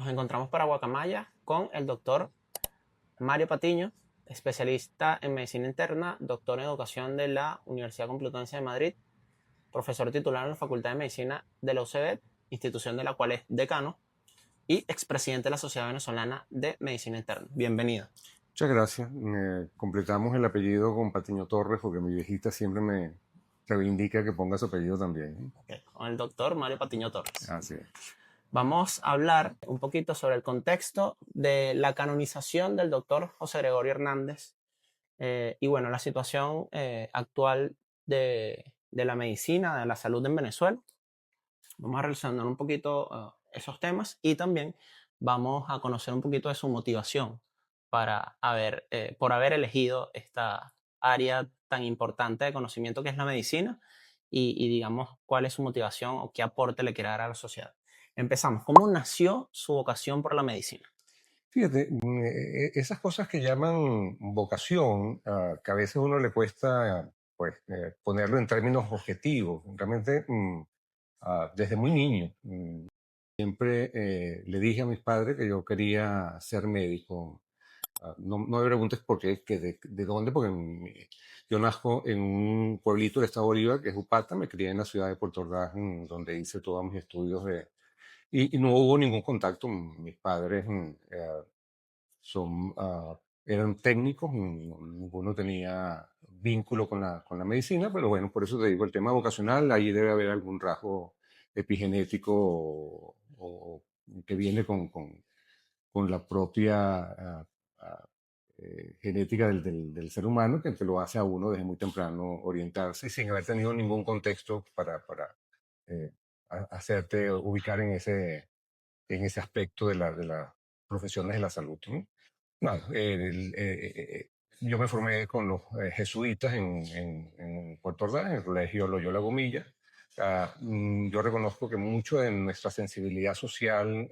Nos encontramos para Guacamaya con el doctor Mario Patiño, especialista en medicina interna, doctor en educación de la Universidad Complutense de Madrid, profesor titular en la Facultad de Medicina de la UCB, institución de la cual es decano, y expresidente de la Sociedad Venezolana de Medicina Interna. Bienvenido. Muchas gracias. Completamos el apellido con Patiño Torres porque mi viejita siempre me reivindica que ponga su apellido también. Okay, con el doctor Mario Patiño Torres. Así es. Vamos a hablar un poquito sobre el contexto de la canonización del doctor José Gregorio Hernández y bueno, la situación actual de la medicina, de la salud en Venezuela. Vamos a relacionar un poquito esos temas y también vamos a conocer un poquito de su motivación por haber elegido esta área tan importante de conocimiento que es la medicina y digamos cuál es su motivación o qué aporte le quiere dar a la sociedad. Empezamos. ¿Cómo nació su vocación por la medicina? Fíjate, esas cosas que llaman vocación, que a veces uno le cuesta pues, ponerlo en términos objetivos. Realmente, desde muy niño, siempre le dije a mis padres que yo quería ser médico. No me preguntes por qué, de dónde, porque yo nazco en un pueblito del estado Bolívar, que es Upata, me crié en la ciudad de Puerto Ordaz, donde hice todos mis estudios y no hubo ningún contacto. Mis padres son, eran técnicos, ninguno tenía vínculo con la medicina, pero bueno, por eso te digo, el tema vocacional, ahí debe haber algún rasgo epigenético o que viene con la propia ah, genética del ser humano que lo hace a uno desde muy temprano orientarse sin haber tenido ningún contexto para eh, hacerte ubicar en ese aspecto de las profesiones de la salud, ¿no? Nada, yo me formé con los jesuitas en Puerto Ordaz, en el Colegio Loyola Gomilla. Yo reconozco que mucho de nuestra sensibilidad social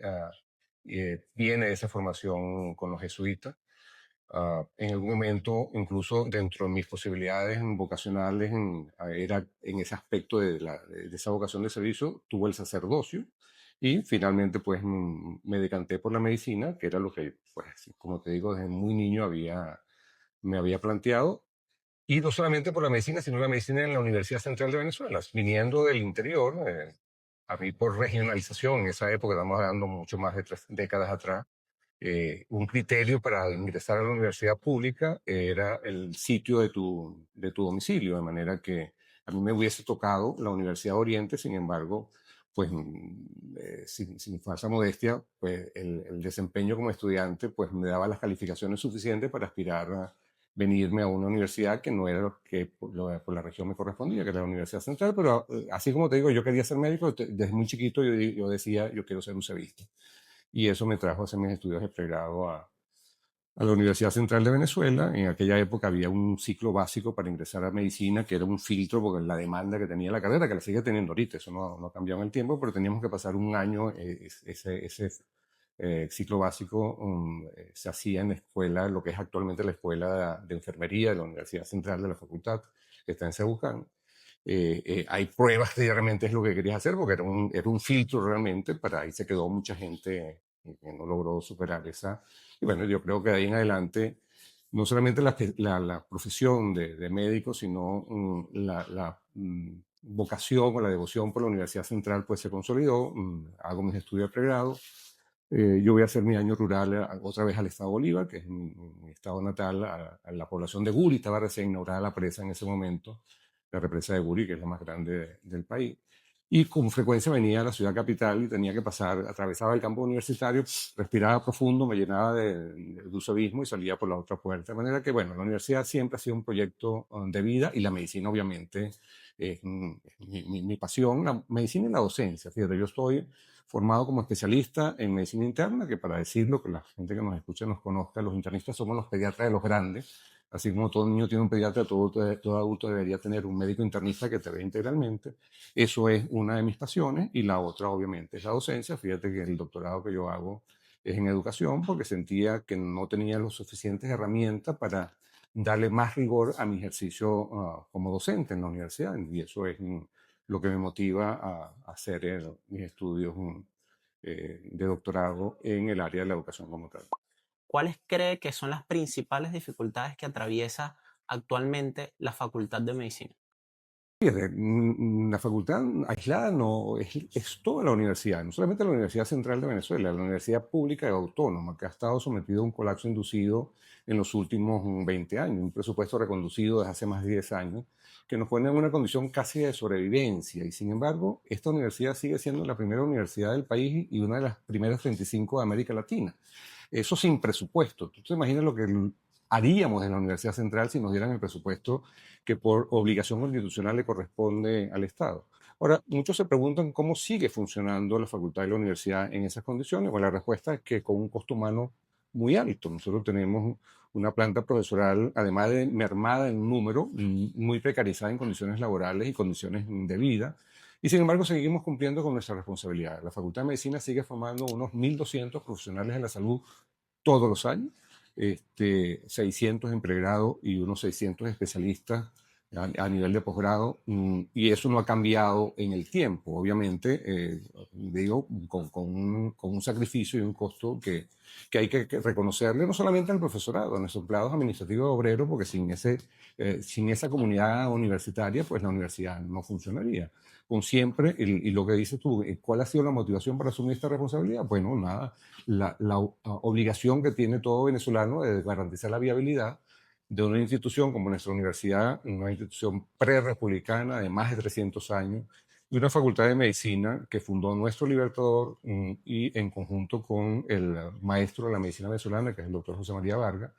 viene de esa formación con los jesuitas. En algún momento, incluso dentro de mis posibilidades vocacionales, era en ese aspecto de esa vocación de servicio, tuve el sacerdocio y finalmente pues me decanté por la medicina, que era lo que, pues, como te digo, desde muy niño me había planteado. Y no solamente por la medicina, sino la medicina en la Universidad Central de Venezuela, viniendo del interior, a mí por regionalización, en esa época, estamos hablando mucho más de 3 décadas atrás, un criterio para ingresar a la universidad pública era el sitio de tu domicilio, de manera que a mí me hubiese tocado la Universidad de Oriente. Sin embargo, pues sin falsa modestia, pues el desempeño como estudiante pues me daba las calificaciones suficientes para aspirar a venirme a una universidad que no era lo que por la región me correspondía, que era la Universidad Central, pero así como te digo, yo quería ser médico, desde muy chiquito yo decía, yo quiero ser UCBista. Y eso me trajo a hacer mis estudios de pregrado a la Universidad Central de Venezuela. En aquella época había un ciclo básico para ingresar a medicina, que era un filtro porque la demanda que tenía la carrera, que la sigue teniendo ahorita, eso no ha cambiado en el tiempo, pero teníamos que pasar un año, ese ciclo básico se hacía en la escuela, lo que es actualmente la Escuela de Enfermería de la Universidad Central de la Facultad, que está en Cebucán. Hay pruebas que realmente es lo que querías hacer, porque era un filtro realmente, para ahí se quedó mucha gente que no logró superar esa. Y bueno, yo creo que de ahí en adelante, no solamente la profesión de médico, sino vocación o la devoción por la Universidad Central, pues se consolidó. Hago mis estudios de pregrado. Yo voy a hacer mi año rural otra vez al estado Bolívar, que es mi estado natal, a la población de Guri. Estaba recién inaugurada la presa en ese momento, la represa de Guri, que es la más grande del país. Y con frecuencia venía a la ciudad capital y tenía que pasar, atravesaba el campo universitario, respiraba profundo, me llenaba de dulcevismo y salía por la otra puerta. De manera que, bueno, la universidad siempre ha sido un proyecto de vida, y la medicina obviamente es mi pasión, la medicina y la docencia. Fíjate, yo estoy formado como especialista en medicina interna, que, para decirlo, que la gente que nos escucha nos conozca, los internistas somos los pediatras de los grandes. Así como todo niño tiene un pediatra, todo adulto debería tener un médico internista que te ve integralmente. Eso es una de mis pasiones, y la otra obviamente es la docencia. Fíjate que el doctorado que yo hago es en educación, porque sentía que no tenía las suficientes herramientas para darle más rigor a mi ejercicio como docente en la universidad, y eso es lo que me motiva a hacer mis estudios de doctorado en el área de la educación como tal. ¿Cuáles cree que son las principales dificultades que atraviesa actualmente la Facultad de Medicina? Fíjate, la facultad aislada no es toda la universidad, no solamente la Universidad Central de Venezuela, la universidad pública y autónoma, que ha estado sometida a un colapso inducido en los últimos 20 años, un presupuesto reconducido desde hace más de 10 años, que nos pone en una condición casi de sobrevivencia. Y sin embargo, esta universidad sigue siendo la primera universidad del país y una de las primeras 35 de América Latina. Eso sin presupuesto. ¿Tú te imaginas lo que haríamos en la Universidad Central si nos dieran el presupuesto que por obligación constitucional le corresponde al Estado? Ahora, muchos se preguntan cómo sigue funcionando la facultad y la universidad en esas condiciones. Bueno, la respuesta es que con un costo humano muy alto. Nosotros tenemos una planta profesoral, además de mermada en número, muy precarizada en condiciones laborales y condiciones de vida. Y sin embargo, seguimos cumpliendo con nuestra responsabilidad. La Facultad de Medicina sigue formando unos 1.200 profesionales de la salud todos los años, 600 en pregrado y unos 600 especialistas a nivel de posgrado, y eso no ha cambiado en el tiempo, obviamente, digo, con un sacrificio y un costo que hay que reconocerle no solamente al profesorado, a nuestros empleados administrativos y obreros, porque sin esa comunidad universitaria, pues la universidad no funcionaría. Con siempre, y lo que dices tú, ¿cuál ha sido la motivación para asumir esta responsabilidad? Bueno, nada, la obligación que tiene todo venezolano de garantizar la viabilidad de una institución como nuestra universidad, una institución pre-republicana de más de 300 años, y una facultad de medicina que fundó nuestro libertador, y en conjunto con el maestro de la medicina venezolana, que es el doctor José María Vargas,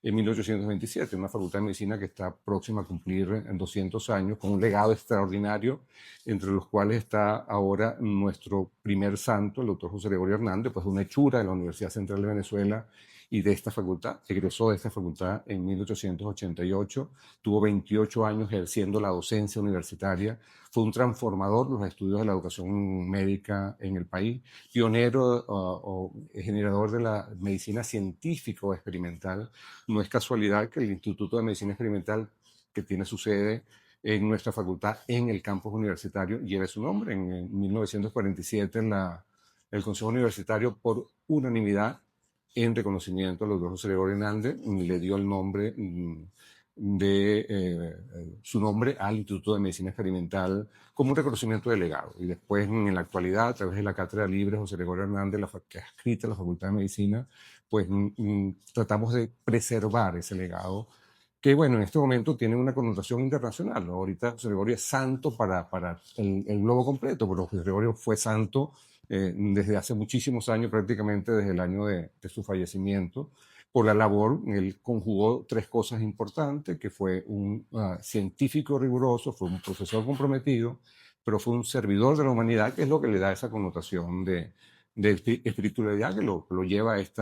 en 1827, una facultad de medicina que está próxima a cumplir en 200 años, con un legado extraordinario, entre los cuales está ahora nuestro primer santo, el doctor José Gregorio Hernández, pues una hechura de la Universidad Central de Venezuela y de esta facultad. Egresó de esta facultad en 1888, tuvo 28 años ejerciendo la docencia universitaria, fue un transformador de los estudios de la educación médica en el país, pionero o generador de la medicina científica o experimental. No es casualidad que el Instituto de Medicina Experimental, que tiene su sede en nuestra facultad, en el campus universitario, lleve su nombre. En 1947, el Consejo Universitario, por unanimidad, en reconocimiento al doctor José Gregorio Hernández, le dio el nombre su nombre al Instituto de Medicina Experimental como un reconocimiento de legado. Y después, en la actualidad, a través de la Cátedra Libre José Gregorio Hernández, que ha escrito la Facultad de Medicina, pues tratamos de preservar ese legado que, bueno, en este momento tiene una connotación internacional, ¿no? Ahorita José Gregorio es santo para el globo completo, pero José Gregorio fue santo desde hace muchísimos años, prácticamente desde el año de su fallecimiento, por la labor. Él conjugó tres cosas importantes, que fue un científico riguroso, fue un profesor comprometido, pero fue un servidor de la humanidad, que es lo que le da esa connotación de espiritualidad que lo lleva a este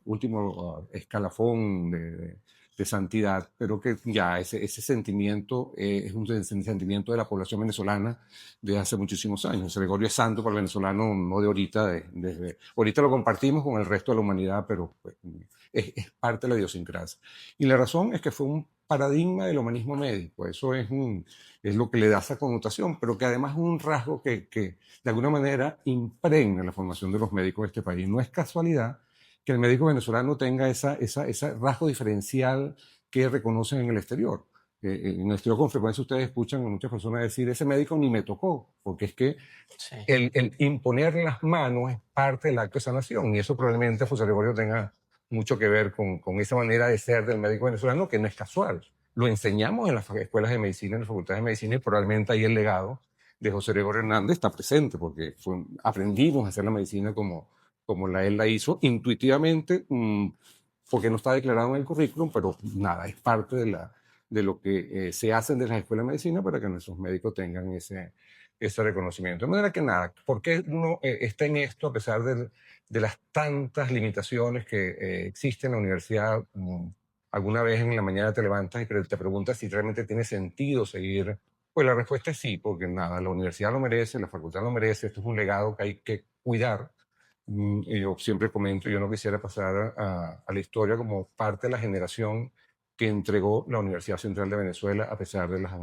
último escalafón de santidad, pero que ya ese sentimiento es un sentimiento de la población venezolana de hace muchísimos años. Gregorio es santo para el venezolano, no de ahorita, ahorita lo compartimos con el resto de la humanidad, pero pues, es parte de la idiosincrasia. Y la razón es que fue un paradigma del humanismo médico, eso es lo que le da esa connotación, pero que además es un rasgo que de alguna manera impregna la formación de los médicos de este país. No es casualidad que el médico venezolano tenga ese rasgo diferencial que reconocen en el exterior. En el exterior con frecuencia ustedes escuchan a muchas personas decir, ese médico ni me tocó, porque es que Sí. el imponer las manos es parte del acto de sanación, y eso probablemente José Gregorio tenga mucho que ver con esa manera de ser del médico venezolano, que no es casual. Lo enseñamos en las escuelas de medicina, en las facultades de medicina, y probablemente ahí el legado de José Gregorio Hernández está presente, porque aprendimos a hacer la medicina como él la hizo, intuitivamente, porque no está declarado en el currículum, pero nada, es parte de lo que se hace desde las escuelas de medicina para que nuestros médicos tengan ese reconocimiento. De manera que nada, ¿por qué uno está en esto a pesar de las tantas limitaciones que existen en la universidad? Alguna vez en la mañana te levantas y te preguntas si realmente tiene sentido seguir. Pues la respuesta es sí, porque nada, la universidad lo merece, la facultad lo merece, esto es un legado que hay que cuidar. Y yo siempre comento, yo no quisiera pasar a la historia como parte de la generación que entregó la Universidad Central de Venezuela a pesar de las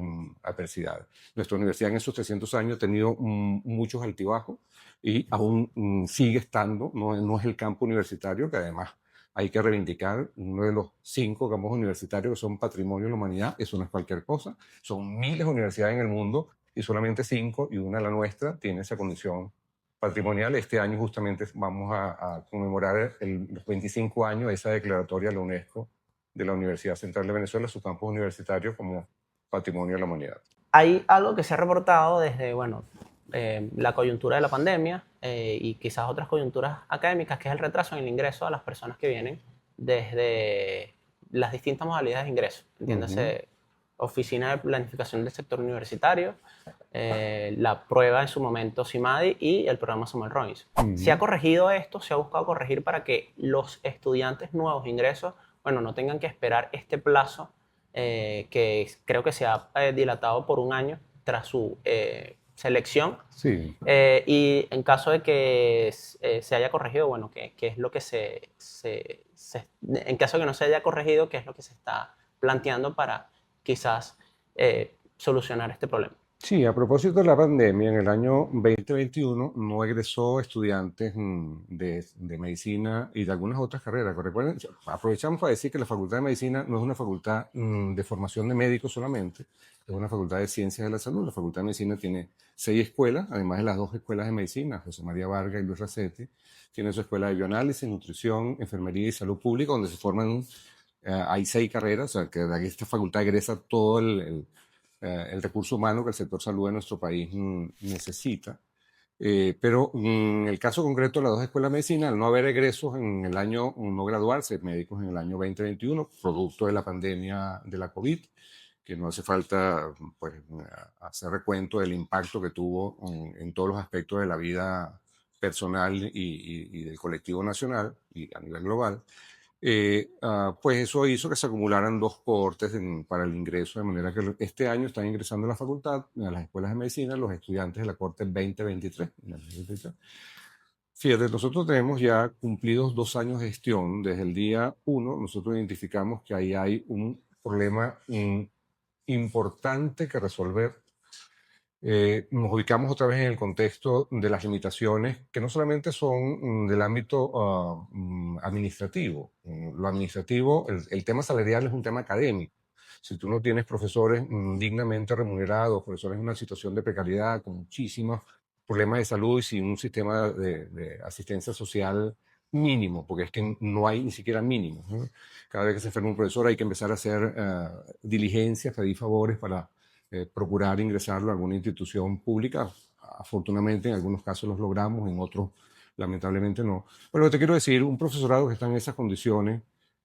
adversidades. Nuestra universidad en esos 300 años ha tenido muchos altibajos, y aún sigue estando, no es el campo universitario, que además hay que reivindicar uno de los 5 campos universitarios que son patrimonio de la humanidad. Eso no es cualquier cosa. Son miles de universidades en el mundo y solamente 5, y una, la nuestra, tiene esa condición patrimonial. Este año justamente vamos a conmemorar los 25 años de esa declaratoria de la UNESCO de la Universidad Central de Venezuela, su campus universitario, como patrimonio de la humanidad. Hay algo que se ha reportado desde, bueno, la coyuntura de la pandemia y quizás otras coyunturas académicas, que es el retraso en el ingreso a las personas que vienen desde las distintas modalidades de ingreso. Entiéndase, Oficina de Planificación del Sector Universitario, la prueba en su momento CIMADI y el programa Samuel Robinson. Se ha corregido esto, se ha buscado corregir para que los estudiantes nuevos de ingreso, bueno, no tengan que esperar este plazo que creo que se ha dilatado por un año tras su selección. Sí. Y en caso de que se haya corregido, bueno, ¿qué es lo que en caso de que no se haya corregido, qué es lo que se está planteando para quizás solucionar este problema? Sí, a propósito de la pandemia, en el año 2021 no egresó estudiantes de medicina y de algunas otras carreras. Recuerden, aprovechamos para decir que la Facultad de Medicina no es una facultad de formación de médicos solamente, es una facultad de ciencias de la salud. La Facultad de Medicina tiene 6 escuelas, además de las 2 escuelas de medicina, José María Vargas y Luis Racetti. Tiene su escuela de bioanálisis, nutrición, enfermería y salud pública, donde se forman, hay 6 carreras, o sea, que de esta facultad egresa todo el recurso humano que el sector salud de nuestro país necesita. Pero en el caso concreto de las 2 escuelas de medicina, al no haber egresos en el año, no graduarse médicos en el año 2021, producto de la pandemia de la COVID, que no hace falta pues, hacer recuento del impacto que tuvo en todos los aspectos de la vida personal y del colectivo nacional y a nivel global. Pues eso hizo que se acumularan 2 cohortes para el ingreso, de manera que este año están ingresando a la facultad, a las escuelas de medicina, los estudiantes de la cohorte 2023. Fíjate, nosotros tenemos ya cumplidos 2 años de gestión. Desde el día 1, nosotros identificamos que ahí hay un problema importante que resolver. Nos ubicamos otra vez en el contexto de las limitaciones que no solamente son del ámbito administrativo. Lo administrativo, el tema salarial es un tema académico. Si tú no tienes profesores dignamente remunerados, profesores en una situación de precariedad, con muchísimos problemas de salud y sin un sistema de asistencia social mínimo, porque es que no hay ni siquiera mínimo, ¿no? Cada vez que se enferma un profesor hay que empezar a hacer diligencias, pedir favores para procurar ingresarlo a alguna institución pública. Afortunadamente en algunos casos los logramos, en otros lamentablemente no. Pero te quiero decir, un profesorado que está en esas condiciones,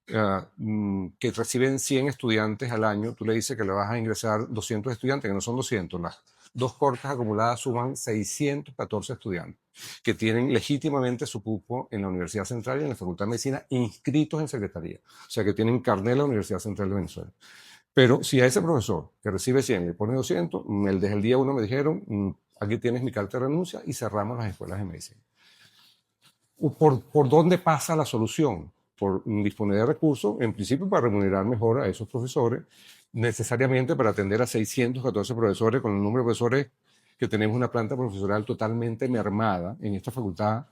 que reciben 100 estudiantes al año, tú le dices que le vas a ingresar 200 estudiantes, que no son 200, las 2 cortes acumuladas suman 614 estudiantes que tienen legítimamente su cupo en la Universidad Central y en la Facultad de Medicina inscritos en secretaría, o sea que tienen carnet de la Universidad Central de Venezuela. Pero si a ese profesor que recibe 100 le pone 200, desde el día 1 me dijeron, aquí tienes mi carta de renuncia, y cerramos las escuelas de medicina. ¿Por dónde pasa la solución? Por disponer de recursos, en principio para remunerar mejor a esos profesores, necesariamente para atender a 614 profesores, con el número de profesores que tenemos, una planta profesoral totalmente mermada en esta facultad.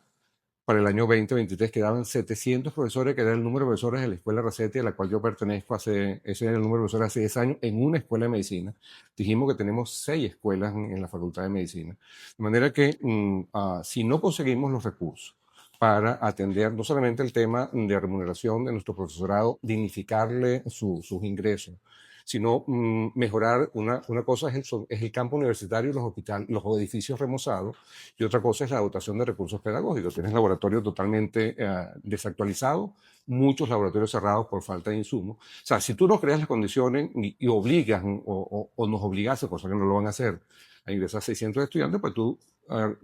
Para el año 2023 quedaban 700 profesores, que era el número de profesores de la Escuela Racetti, a la cual yo pertenezco. Ese era el número de profesores hace 10 años en una escuela de medicina. Dijimos que tenemos 6 escuelas en la Facultad de Medicina. De manera que si no conseguimos los recursos para atender no solamente el tema de remuneración de nuestro profesorado, dignificarle sus ingresos, sino mejorar. Una cosa es el campo universitario, los hospitales, los edificios remozados, y otra cosa es la dotación de recursos pedagógicos. Tienes laboratorios totalmente desactualizados, muchos laboratorios cerrados por falta de insumos. O sea, si tú no creas las condiciones y obligas o nos obligas, cosa que no lo van a hacer, a ingresar 600 estudiantes, pues tú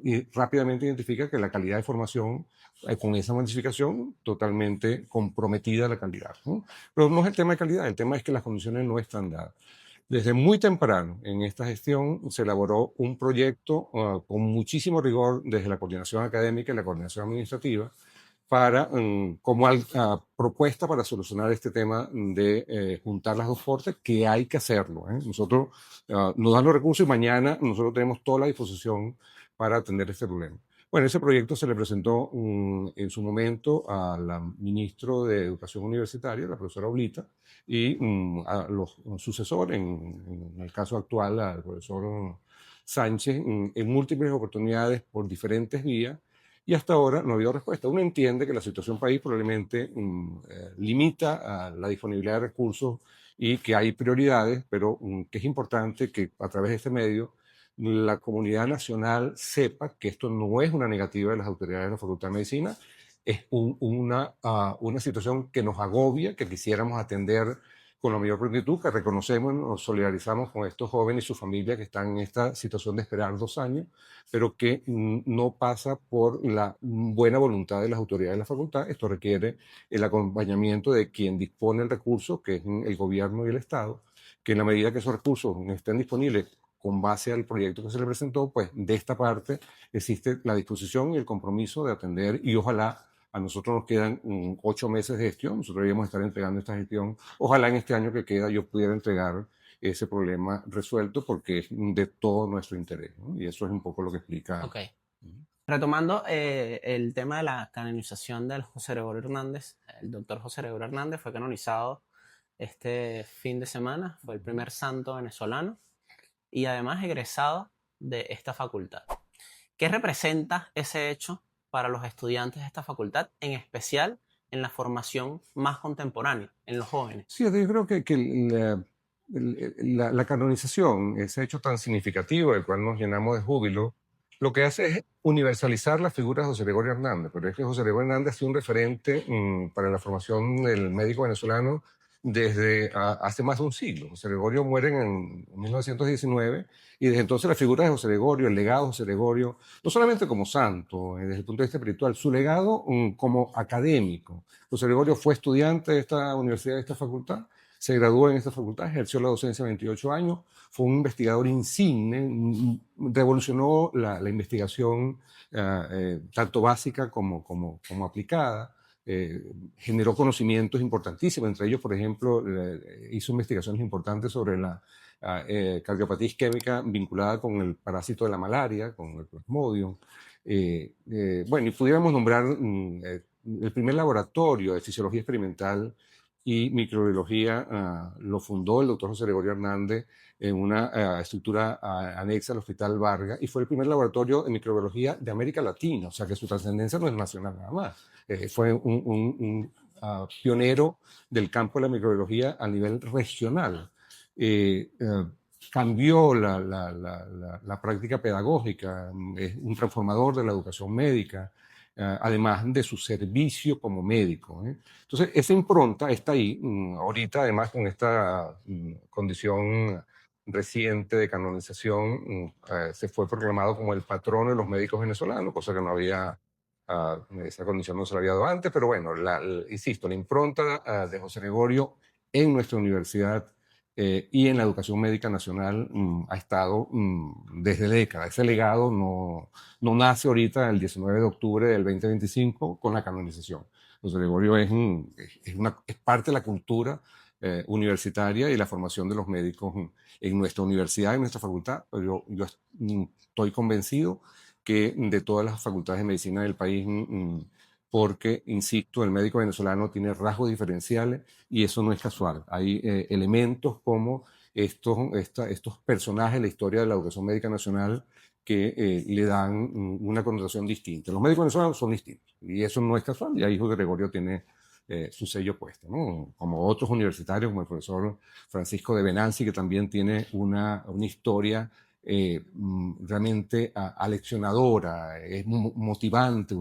y rápidamente identificas que la calidad de formación, con esa modificación, totalmente comprometida la calidad, ¿no? Pero no es el tema de calidad, el tema es que las condiciones no están dadas. Desde muy temprano en esta gestión se elaboró un proyecto con muchísimo rigor desde la coordinación académica y la coordinación administrativa para, como propuesta para solucionar este tema de juntar las 2 fuerzas, que hay que hacerlo, ¿eh? Nosotros nos dan los recursos y mañana nosotros tenemos toda la disposición para atender este problema. Bueno, ese proyecto se le presentó en su momento a la ministra de Educación Universitaria, la profesora Oblita, y a los sucesores, en el caso actual, al profesor Sánchez, en múltiples oportunidades por diferentes vías, y hasta ahora no ha habido respuesta. Uno entiende que la situación país probablemente limita a la disponibilidad de recursos y que hay prioridades, pero que es importante que a través de este medio la comunidad nacional sepa que esto no es una negativa de las autoridades de la Facultad de Medicina, es una situación que nos agobia, que quisiéramos atender con la mayor prontitud, que reconocemos, nos solidarizamos con estos jóvenes y sus familias que están en esta situación de esperar 2 años, pero que no pasa por la buena voluntad de las autoridades de la facultad. Esto requiere el acompañamiento de quien dispone el recurso, que es el gobierno y el Estado, que en la medida que esos recursos estén disponibles con base al proyecto que se le presentó, pues de esta parte existe la disposición y el compromiso de atender, y ojalá a nosotros nos quedan 8 meses de gestión, nosotros debemos estar entregando esta gestión, ojalá en este año que queda yo pudiera entregar ese problema resuelto porque es de todo nuestro interés, ¿no? Y eso es un poco lo que explica. Ok. Retomando el tema de la canonización del José Gregorio Hernández, el doctor José Gregorio Hernández fue canonizado este fin de semana, fue el primer santo venezolano y además egresado de esta facultad. ¿Qué representa ese hecho para los estudiantes de esta facultad, en especial en la formación más contemporánea, en los jóvenes? Sí, yo creo que la canonización, ese hecho tan significativo del cual nos llenamos de júbilo, lo que hace es universalizar la figura de José Gregorio Hernández, pero es que José Gregorio Hernández ha sido un referente para la formación del médico venezolano desde hace más de un siglo. José Gregorio muere en 1919 y desde entonces la figura de José Gregorio, el legado de José Gregorio, no solamente como santo, desde el punto de vista espiritual, su legado como académico. José Gregorio fue estudiante de esta universidad, de esta facultad, se graduó en esta facultad, ejerció la docencia 28 años, fue un investigador insigne, revolucionó la investigación tanto básica como aplicada, generó conocimientos importantísimos, entre ellos, por ejemplo, hizo investigaciones importantes sobre la cardiopatía isquémica vinculada con el parásito de la malaria, con el plasmodium. Bueno, y pudiéramos nombrar el primer laboratorio de fisiología experimental y microbiología lo fundó el doctor José Gregorio Hernández en una estructura anexa al Hospital Vargas, y fue el primer laboratorio de microbiología de América Latina, o sea que su trascendencia no es nacional nada más. Fue un pionero del campo de la microbiología a nivel regional. Cambió la práctica pedagógica, es un transformador de la educación médica, además de su servicio como médico. Entonces, esa impronta está ahí. Ahorita, además, con esta condición reciente de canonización, se fue proclamado como el patrono de los médicos venezolanos, cosa que no había, esa condición no se la había dado antes, pero bueno, insisto, la impronta de José Gregorio en nuestra universidad y en la educación médica nacional ha estado desde décadas. Ese legado no nace ahorita el 19 de octubre del 2025 con la canonización. José Gregorio es parte de la cultura universitaria y la formación de los médicos en nuestra universidad, en nuestra facultad. Pero yo estoy convencido que de todas las facultades de medicina del país, porque, insisto, el médico venezolano tiene rasgos diferenciales y eso no es casual. Hay elementos como estos personajes de la historia de la educación médica nacional que le dan una connotación distinta. Los médicos venezolanos son distintos y eso no es casual, y ahí José Gregorio tiene su sello puesto, ¿no? Como otros universitarios, como el profesor Francisco de Venanzi, que también tiene una historia realmente aleccionadora, es motivante.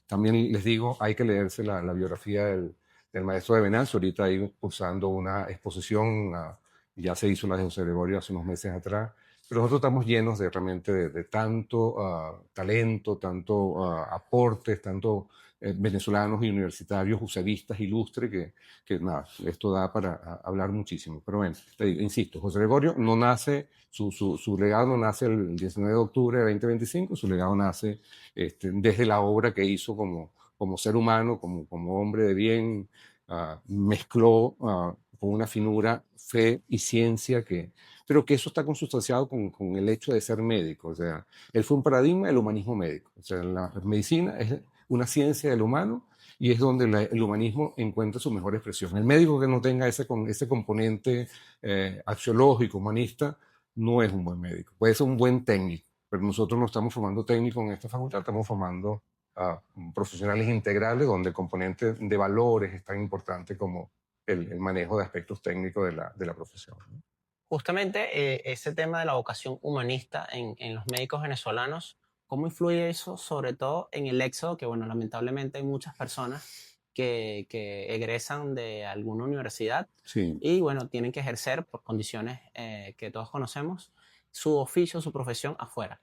También les digo, hay que leerse la biografía del maestro de Venancio, ahorita ahí usando una exposición, ya se hizo la de José Gregorio hace unos meses atrás, pero nosotros estamos llenos realmente de tanto talento, tanto aportes, tanto venezolanos y universitarios, useristas, ilustres, que nada, esto da para hablar muchísimo. Pero bueno, te digo, insisto, José Gregorio no nace, su legado no nace el 19 de octubre de 2025, su legado nace desde la obra que hizo como ser humano, como hombre de bien, mezcló con una finura, fe y ciencia, pero que eso está consustanciado con el hecho de ser médico. O sea, él fue un paradigma del humanismo médico. O sea, la medicina es una ciencia del humano y es donde el humanismo encuentra su mejor expresión. El médico que no tenga ese componente axiológico, humanista, no es un buen médico. Puede ser un buen técnico, pero nosotros no estamos formando técnicos en esta facultad, estamos formando a profesionales integrales donde el componente de valores es tan importante como el manejo de aspectos técnicos de la profesión, ¿no? Justamente ese tema de la vocación humanista en los médicos venezolanos, ¿cómo influye eso sobre todo en el éxodo? Que bueno, lamentablemente hay muchas personas que egresan de alguna universidad Sí. y bueno, tienen que ejercer por condiciones que todos conocemos su oficio, su profesión afuera.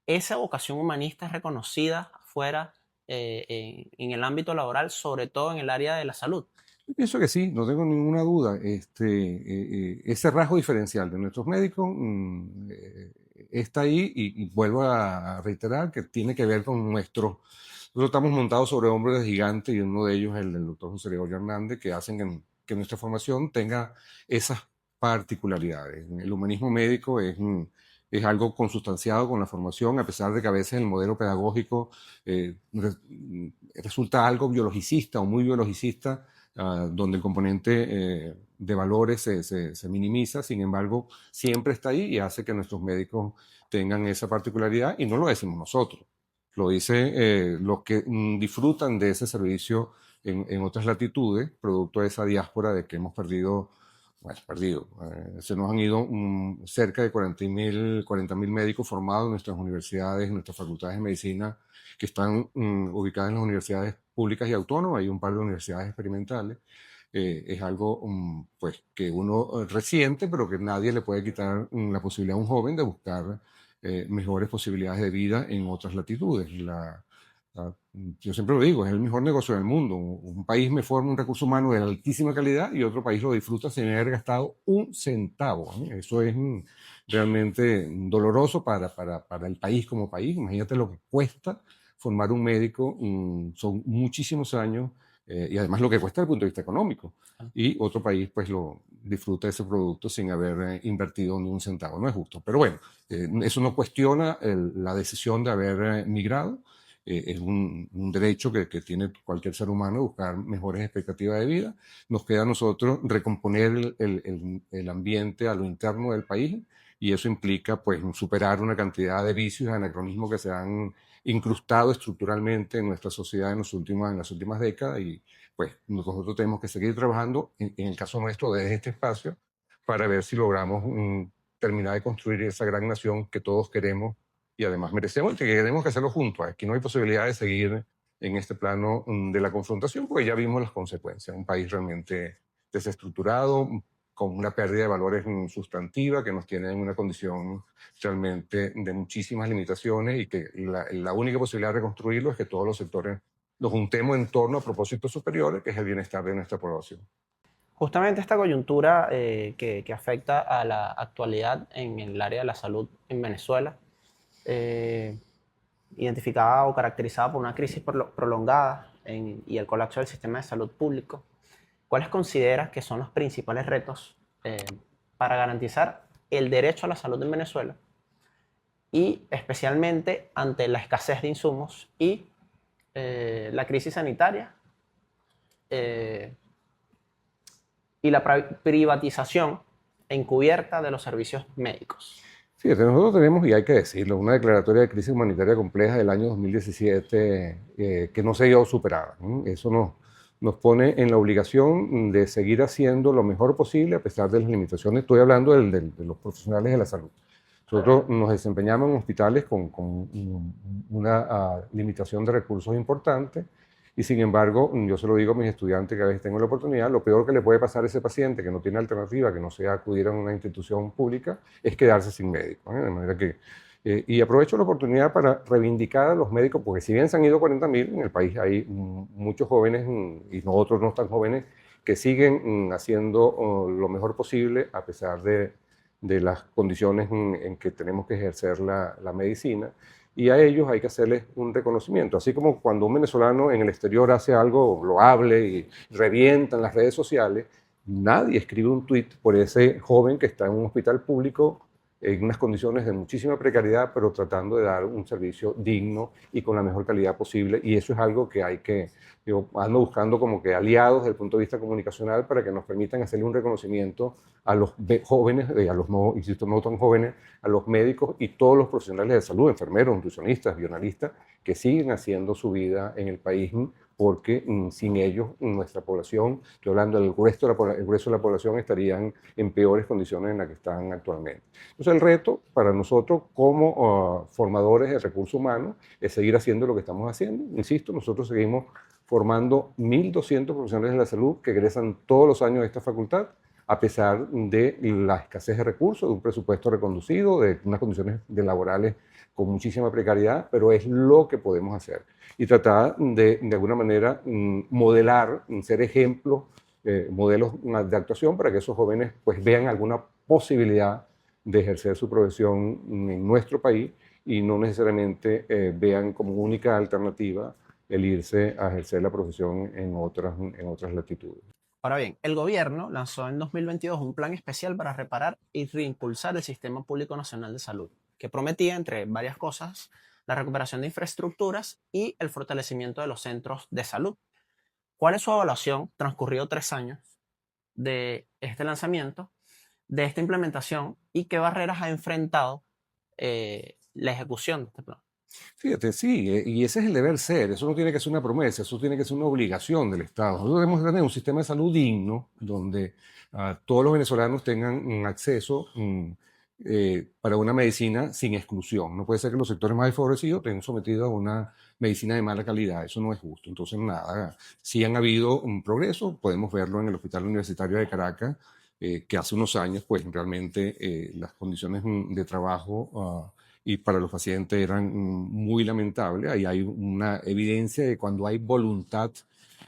¿Esa vocación humanista es reconocida afuera en el ámbito laboral, sobre todo en el área de la salud? Yo pienso que sí, no tengo ninguna duda. Ese rasgo diferencial de nuestros médicos está ahí y vuelvo a reiterar que tiene que ver con nuestro. Nosotros estamos montados sobre hombros de gigantes y uno de ellos es el doctor José Gregorio Hernández, que hacen que nuestra formación tenga esas particularidades. El humanismo médico es algo consustanciado con la formación, a pesar de que a veces el modelo pedagógico resulta algo biologicista o muy biologicista, donde el componente de valores se minimiza. Sin embargo, siempre está ahí y hace que nuestros médicos tengan esa particularidad, y no lo decimos nosotros, lo dicen los que disfrutan de ese servicio en otras latitudes, producto de esa diáspora de que hemos perdido, bueno, se nos han ido cerca de 40.000 médicos formados en nuestras universidades, en nuestras facultades de medicina, que están ubicadas en las universidades públicas y autónomas. Hay un par de universidades experimentales. Es algo pues, que uno resiente, pero que nadie le puede quitar la posibilidad a un joven de buscar mejores posibilidades de vida en otras latitudes. Yo siempre lo digo, es el mejor negocio del mundo. Un país me forma un recurso humano de altísima calidad y otro país lo disfruta sin haber gastado un centavo, ¿eh? Eso es realmente doloroso para el país como país. Imagínate lo que cuesta formar un médico, son muchísimos años, y además lo que cuesta desde el punto de vista económico. Y otro país pues lo disfruta ese producto sin haber invertido ni un centavo. No es justo. Pero bueno, eso no cuestiona la decisión de haber migrado. Es un derecho que tiene cualquier ser humano, buscar mejores expectativas de vida. Nos queda a nosotros recomponer el ambiente a lo interno del país, y eso implica pues superar una cantidad de vicios y anacronismos que se han incrustado estructuralmente en nuestra sociedad en las últimas décadas, y pues nosotros tenemos que seguir trabajando, en el caso nuestro, desde este espacio, para ver si logramos terminar de construir esa gran nación que todos queremos y además merecemos, y que tenemos que hacerlo juntos. Aquí no hay posibilidad de seguir en este plano de la confrontación, porque ya vimos las consecuencias. Un país realmente desestructurado, con una pérdida de valores sustantiva, que nos tiene en una condición realmente de muchísimas limitaciones, y que la única posibilidad de reconstruirlo es que todos los sectores nos juntemos en torno a propósitos superiores, que es el bienestar de nuestra población. Justamente esta coyuntura que afecta a la actualidad en el área de la salud en Venezuela, identificada o caracterizada por una crisis prolongada y el colapso del sistema de salud público, ¿cuáles consideras que son los principales retos para garantizar el derecho a la salud en Venezuela, y especialmente ante la escasez de insumos y la crisis sanitaria y la privatización encubierta de los servicios médicos? Fíjate, nosotros tenemos, y hay que decirlo, una declaratoria de crisis humanitaria compleja del año 2017 que no se dio superada, ¿no? Eso nos pone en la obligación de seguir haciendo lo mejor posible a pesar de las limitaciones. Estoy hablando de los profesionales de la salud. Nosotros nos desempeñamos en hospitales con una limitación de recursos importante, y sin embargo, yo se lo digo a mis estudiantes que a veces tengo la oportunidad, lo peor que le puede pasar a ese paciente que no tiene alternativa, que no sea acudir a una institución pública, es quedarse sin médico, ¿eh? De manera que, y aprovecho la oportunidad para reivindicar a los médicos, porque si bien se han ido 40.000, en el país hay muchos jóvenes, y nosotros no tan jóvenes, que siguen haciendo lo mejor posible a pesar de las condiciones en que tenemos que ejercer la medicina, y a ellos hay que hacerles un reconocimiento. Así como cuando un venezolano en el exterior hace algo loable y revienta en las redes sociales, nadie escribe un tuit por ese joven que está en un hospital público en unas condiciones de muchísima precariedad, pero tratando de dar un servicio digno y con la mejor calidad posible. Y eso es algo que hay que, yo ando buscando como que aliados desde el punto de vista comunicacional para que nos permitan hacerle un reconocimiento a los jóvenes, a los no, insisto, no tan jóvenes, a los médicos y todos los profesionales de salud, enfermeros, nutricionistas, bioanalistas, que siguen haciendo su vida en el país, porque sin ellos nuestra población, estoy hablando del grueso el grueso de la población, estarían en peores condiciones en las que están actualmente. Entonces el reto para nosotros como formadores de recursos humanos es seguir haciendo lo que estamos haciendo. Insisto, nosotros seguimos formando 1.200 profesionales de la salud que egresan todos los años de esta facultad, a pesar de la escasez de recursos, de un presupuesto reconducido, de unas condiciones laborales con muchísima precariedad, pero es lo que podemos hacer. Y tratar de alguna manera, modelar, ser ejemplos, modelos de actuación para que esos jóvenes pues vean alguna posibilidad de ejercer su profesión en nuestro país y no necesariamente vean como única alternativa el irse a ejercer la profesión en otras latitudes. Ahora bien, el gobierno lanzó en 2022 un plan especial para reparar y reimpulsar el Sistema Público Nacional de Salud, que prometía, entre varias cosas, la recuperación de infraestructuras y el fortalecimiento de los centros de salud. ¿Cuál es su evaluación, transcurrido 3 años, de este lanzamiento, de esta implementación y qué barreras ha enfrentado la ejecución de este plan? Fíjate, sí, y ese es el deber ser, eso no tiene que ser una promesa, eso tiene que ser una obligación del Estado. Nosotros debemos tener un sistema de salud digno, donde todos los venezolanos tengan un acceso para una medicina sin exclusión. No puede ser que los sectores más desfavorecidos estén sometidos a una medicina de mala calidad, eso no es justo. Entonces, nada, sí han habido un progreso, podemos verlo en el Hospital Universitario de Caracas, que hace unos años, pues realmente las condiciones de trabajo y para los pacientes eran muy lamentables. Ahí hay una evidencia de cuando hay voluntad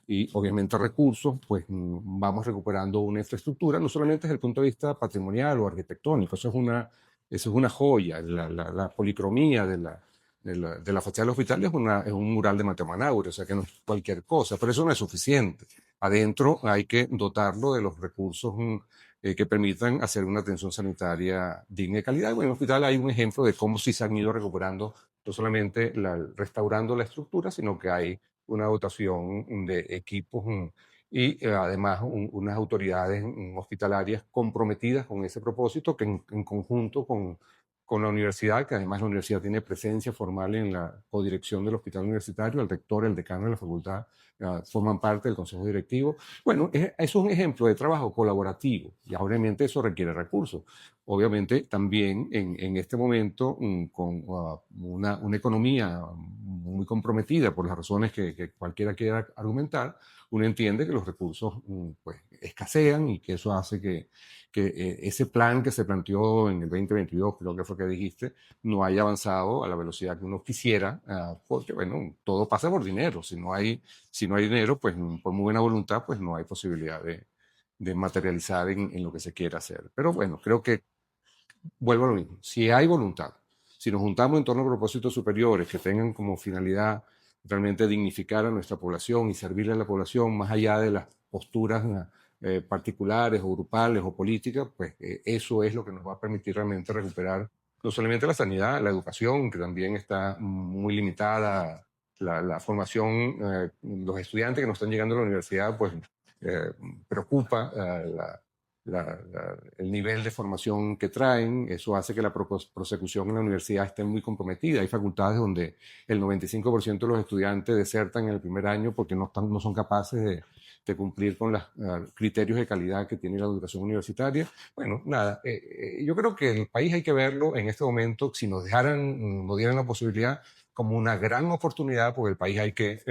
y obviamente recursos, pues vamos recuperando una infraestructura, no solamente desde el punto de vista patrimonial o arquitectónico, eso es una joya, la policromía de la fachada del hospital es un mural de Mateo Manaure, o sea que no es cualquier cosa, pero eso no es suficiente. Adentro hay que dotarlo de los recursos que permitan hacer una atención sanitaria digna y de calidad. Bueno, en el hospital hay un ejemplo de cómo sí se han ido recuperando, no solamente restaurando la estructura, sino que hay una dotación de equipos y además unas autoridades hospitalarias comprometidas con ese propósito que en conjunto con la universidad, que además la universidad tiene presencia formal en la codirección del hospital universitario, el rector, el decano de la facultad forman parte del consejo directivo. Bueno, eso es un ejemplo de trabajo colaborativo y obviamente eso requiere recursos. Obviamente también en este momento con una economía muy comprometida por las razones que cualquiera quiera argumentar, uno entiende que los recursos pues escasean y que eso hace que ese plan que se planteó en el 2022, creo que fue que dijiste, no haya avanzado a la velocidad que uno quisiera, porque bueno, todo pasa por dinero. Si no hay dinero, pues por muy buena voluntad, pues no hay posibilidad de materializar en lo que se quiera hacer. Pero bueno, creo que vuelvo a lo mismo. Si hay voluntad, si nos juntamos en torno a propósitos superiores que tengan como finalidad realmente dignificar a nuestra población y servirle a la población más allá de las posturas particulares o grupales o políticas, pues eso es lo que nos va a permitir realmente recuperar no solamente la sanidad, la educación, que también está muy limitada, la formación, los estudiantes que nos están llegando a la universidad, pues eh, preocupa el nivel de formación que traen, eso hace que la prosecución en la universidad esté muy comprometida. Hay facultades donde el 95% de los estudiantes desertan en el primer año porque no son capaces de cumplir con los criterios de calidad que tiene la educación universitaria. Bueno, nada, yo creo que el país hay que verlo en este momento, si nos dieran la posibilidad, como una gran oportunidad, porque el país hay que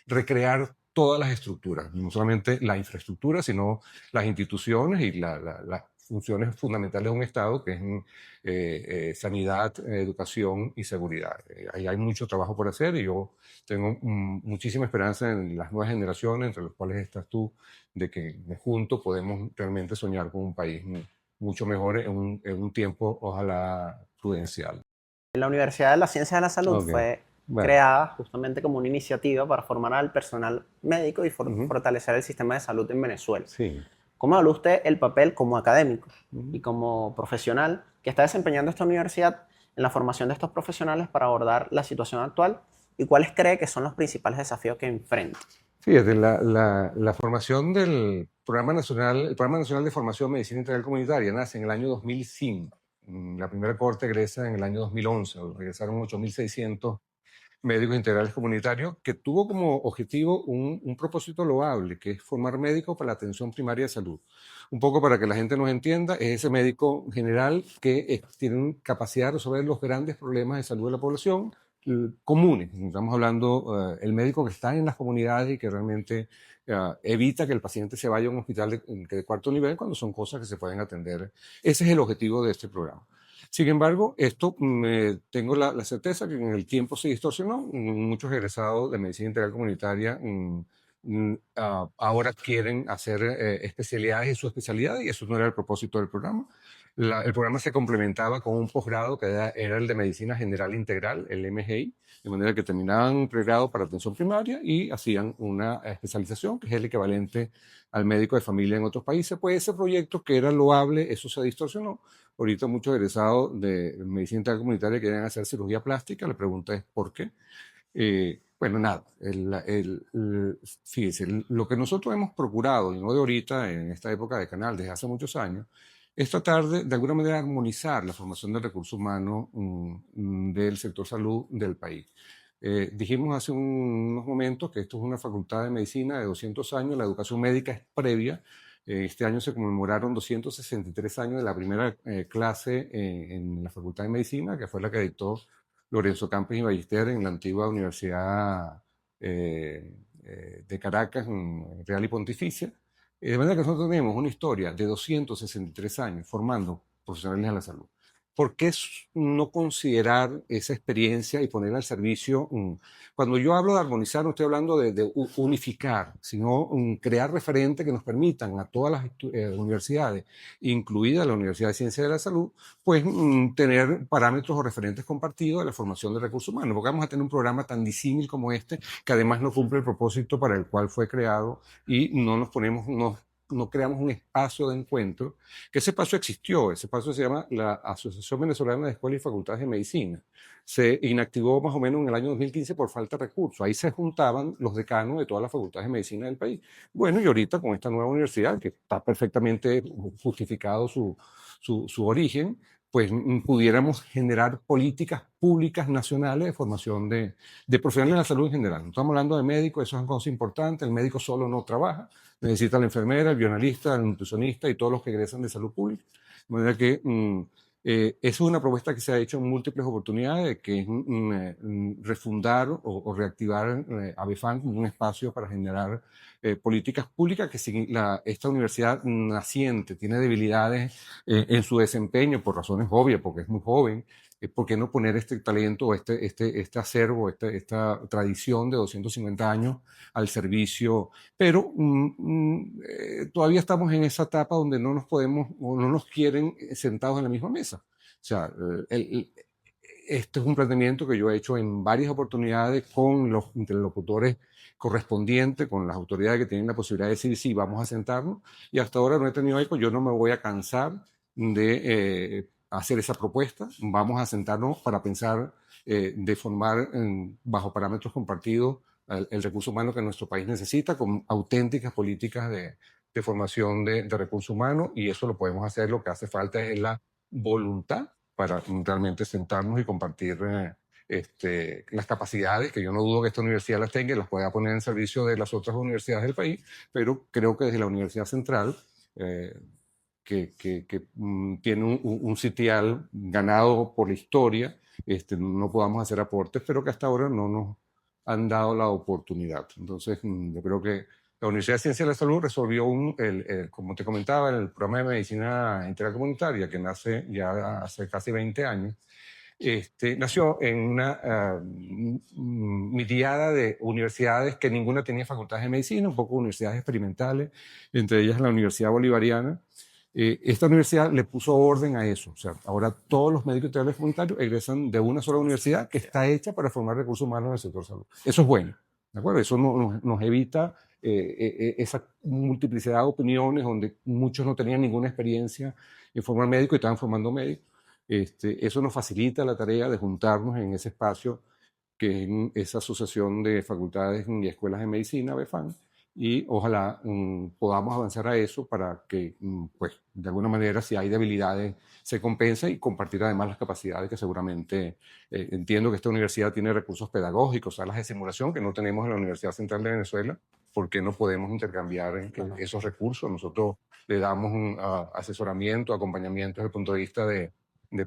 recrear todas las estructuras, no solamente la infraestructura, sino las instituciones y las funciones fundamentales de un Estado, que es sanidad, educación y seguridad. Ahí hay mucho trabajo por hacer y yo tengo muchísima esperanza en las nuevas generaciones, entre las cuales estás tú, de que juntos podemos realmente soñar con un país mucho mejor en un tiempo, ojalá, prudencial. La Universidad de las Ciencias de la Salud Ok. fue Vale. creada justamente como una iniciativa para formar al personal médico y Ujú. fortalecer el sistema de salud en Venezuela. Sí. ¿Cómo evalúa usted el papel como académico Ujú. y como profesional que está desempeñando esta universidad en la formación de estos profesionales para abordar la situación actual y cuáles cree que son los principales desafíos que enfrenta? Fíjate, la formación del Programa Nacional, el Programa Nacional de Formación en Medicina Integral Comunitaria nace en el año 2005. La primera cohorte egresa en el año 2011. Regresaron 8.600 médicos integrales comunitarios, que tuvo como objetivo un propósito loable, que es formar médicos para la atención primaria de salud. Un poco para que la gente nos entienda, es ese médico general que tiene capacidad de resolver los grandes problemas de salud de la población comunes. Estamos hablando el médico que está en las comunidades y que realmente evita que el paciente se vaya a un hospital de cuarto nivel cuando son cosas que se pueden atender. Ese es el objetivo de este programa. Sin embargo, esto tengo la certeza que en el tiempo se distorsionó. Muchos egresados de medicina integral comunitaria ahora quieren hacer especialidades en su especialidad y eso no era el propósito del programa. El programa se complementaba con un posgrado que era el de medicina general integral, el MGI, de manera que terminaban un pregrado para atención primaria y hacían una especialización, que es el equivalente al médico de familia en otros países. Pues ese proyecto que era loable, eso se distorsionó. Ahorita muchos egresados de medicina integral comunitaria quieren hacer cirugía plástica. La pregunta es ¿por qué? Bueno, nada, fíjese, lo que nosotros hemos procurado, y no de ahorita, en esta época de canal, desde hace muchos años, es tratar de alguna manera, armonizar la formación del recurso humano del sector salud del país. Dijimos hace unos momentos que esto es una facultad de medicina de 200 años, la educación médica es previa. Este año se conmemoraron 263 años de la primera clase en la Facultad de Medicina, que fue la que dictó Lorenzo Campos y Ballester en la antigua Universidad de Caracas, Real y Pontificia. De manera que nosotros tenemos una historia de 263 años formando profesionales de la salud. ¿Por qué no considerar esa experiencia y ponerla al servicio? Cuando yo hablo de armonizar, no estoy hablando de unificar, sino crear referentes que nos permitan a todas las universidades, incluida la Universidad de Ciencias de la Salud, pues tener parámetros o referentes compartidos de la formación de recursos humanos, porque vamos a tener un programa tan disímil como este, que además no cumple el propósito para el cual fue creado y no creamos un espacio de encuentro, que ese espacio existió, ese espacio se llama la Asociación Venezolana de Escuelas y Facultades de Medicina. Se inactivó más o menos en el año 2015 por falta de recursos. Ahí se juntaban los decanos de todas las facultades de medicina del país. Bueno, y ahorita con esta nueva universidad, que está perfectamente justificado su origen, pues pudiéramos generar políticas públicas nacionales de formación de profesionales de la salud en general. No estamos hablando de médicos, eso es una cosa importante, el médico solo no trabaja, necesita la enfermera, el bioanalista, el nutricionista y todos los que egresan de salud pública. De manera que eso es una propuesta que se ha hecho en múltiples oportunidades, que es refundar o reactivar ABEFAN como un espacio para generar políticas públicas, que si esta universidad naciente tiene debilidades en su desempeño por razones obvias, porque es muy joven, ¿por qué no poner este talento, este acervo, esta tradición de 250 años al servicio? Pero todavía estamos en esa etapa donde no nos podemos o no nos quieren sentados en la misma mesa. O sea, este es un planteamiento que yo he hecho en varias oportunidades con los interlocutores correspondientes, con las autoridades que tienen la posibilidad de decir sí, vamos a sentarnos, y hasta ahora no he tenido eco. Yo no me voy a cansar de hacer esa propuesta. Vamos a sentarnos para pensar de formar bajo parámetros compartidos el recurso humano que nuestro país necesita, con auténticas políticas de formación de recursos humanos, y eso lo podemos hacer. Lo que hace falta es la voluntad para realmente sentarnos y compartir las capacidades, que yo no dudo que esta universidad las tenga y las pueda poner en servicio de las otras universidades del país, pero creo que desde la Universidad Central, eh, que tiene un sitial ganado por la historia, no podamos hacer aportes, pero que hasta ahora no nos han dado la oportunidad. Entonces, yo creo que la Universidad de Ciencias de la Salud resolvió, como te comentaba, el programa de medicina integral comunitaria, que nace ya hace casi 20 años. Nació en una miriada de universidades que ninguna tenía facultades de medicina, un poco universidades experimentales, entre ellas la Universidad Bolivariana, Esta universidad le puso orden a eso. O sea, ahora todos los médicos integrales comunitarios egresan de una sola universidad que está hecha para formar recursos humanos en el sector salud. Eso es bueno, ¿de acuerdo? Eso nos evita esa multiplicidad de opiniones donde muchos no tenían ninguna experiencia en formar médico y estaban formando médicos. Eso nos facilita la tarea de juntarnos en ese espacio que es esa asociación de facultades y escuelas de medicina, BEFAN, y ojalá podamos avanzar a eso para que, pues, de alguna manera, si hay debilidades, se compense y compartir además las capacidades que seguramente entiendo que esta universidad tiene recursos pedagógicos, salas de simulación que no tenemos en la Universidad Central de Venezuela, porque no podemos intercambiar esos recursos. Nosotros le damos un asesoramiento, acompañamiento desde el punto de vista de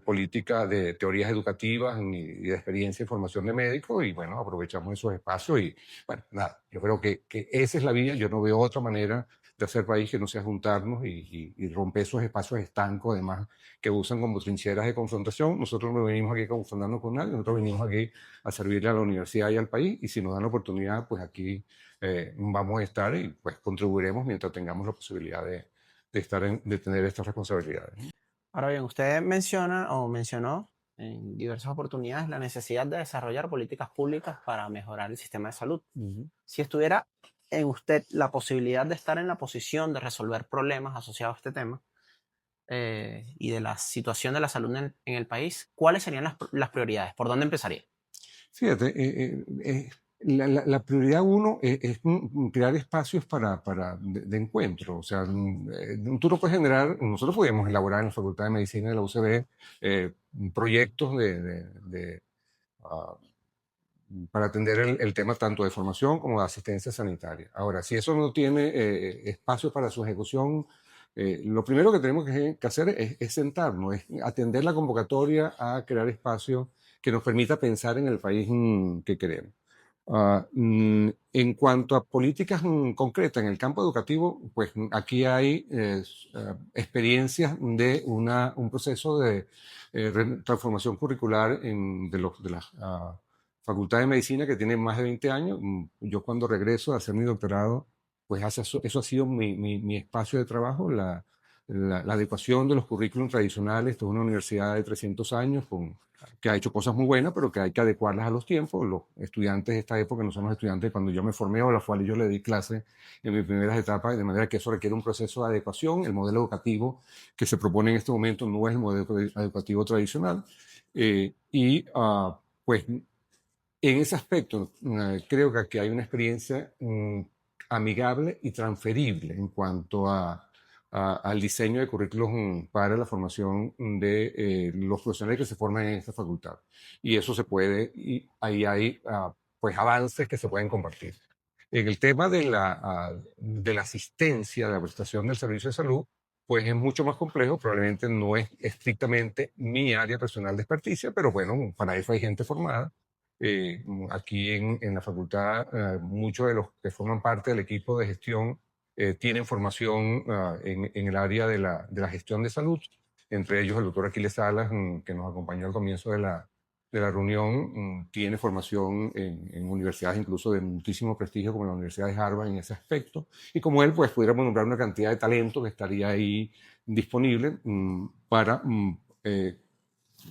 política, de teorías educativas y de experiencia y formación de médicos, y bueno, aprovechamos esos espacios y bueno, nada, yo creo que esa es la vía. Yo no veo otra manera de hacer país que no sea juntarnos y romper esos espacios estancos, además, que usan como trincheras de confrontación. Nosotros no venimos aquí confrontando con nadie, nosotros venimos aquí a servirle a la universidad y al país, y si nos dan la oportunidad, pues aquí vamos a estar y pues contribuiremos mientras tengamos la posibilidad de tener estas responsabilidades. Ahora bien, usted menciona o mencionó en diversas oportunidades la necesidad de desarrollar políticas públicas para mejorar el sistema de salud. Si estuviera en usted la posibilidad de estar en la posición de resolver problemas asociados a este tema y de la situación de la salud en el país, ¿cuáles serían las prioridades? ¿Por dónde empezaría? Fíjate, la prioridad uno es crear espacios de encuentro. O sea, tú no puedes generar, nosotros podemos elaborar en la Facultad de Medicina de la UCB proyectos ah, para atender el tema tanto de formación como de asistencia sanitaria. Ahora, si eso no tiene espacio para su ejecución, lo primero que tenemos que hacer es sentarnos, es atender la convocatoria a crear espacios que nos permita pensar en el país que queremos. En cuanto a políticas concretas en el campo educativo, pues aquí hay experiencias de un proceso de transformación curricular de las Facultad de Medicina que tiene más de 20 años. Yo cuando regreso a hacer mi doctorado, pues eso ha sido mi espacio de trabajo, la adecuación de los currículums tradicionales. Esto es una universidad de 300 años que ha hecho cosas muy buenas, pero que hay que adecuarlas a los tiempos. Los estudiantes de esta época no son los estudiantes cuando yo me formé o a los cuales yo le di clase en mis primeras etapas, de manera que eso requiere un proceso de adecuación. El modelo educativo que se propone en este momento no es el modelo educativo tradicional. Pues en ese aspecto, creo que aquí hay una experiencia amigable y transferible en cuanto al diseño de currículos para la formación de los profesionales que se forman en esta facultad. Y eso se puede, y ahí hay pues avances que se pueden compartir. En el tema de la asistencia, de la prestación del servicio de salud, pues es mucho más complejo, probablemente no es estrictamente mi área personal de experticia, pero bueno, para eso hay gente formada. Aquí en la facultad, muchos de los que forman parte del equipo de gestión tienen formación en el área de la gestión de salud, entre ellos el doctor Aquiles Salas, que nos acompañó al comienzo de la reunión, tiene formación en universidades incluso de muchísimo prestigio como la Universidad de Harvard en ese aspecto, y como él, pues pudiéramos nombrar una cantidad de talento que estaría ahí disponible para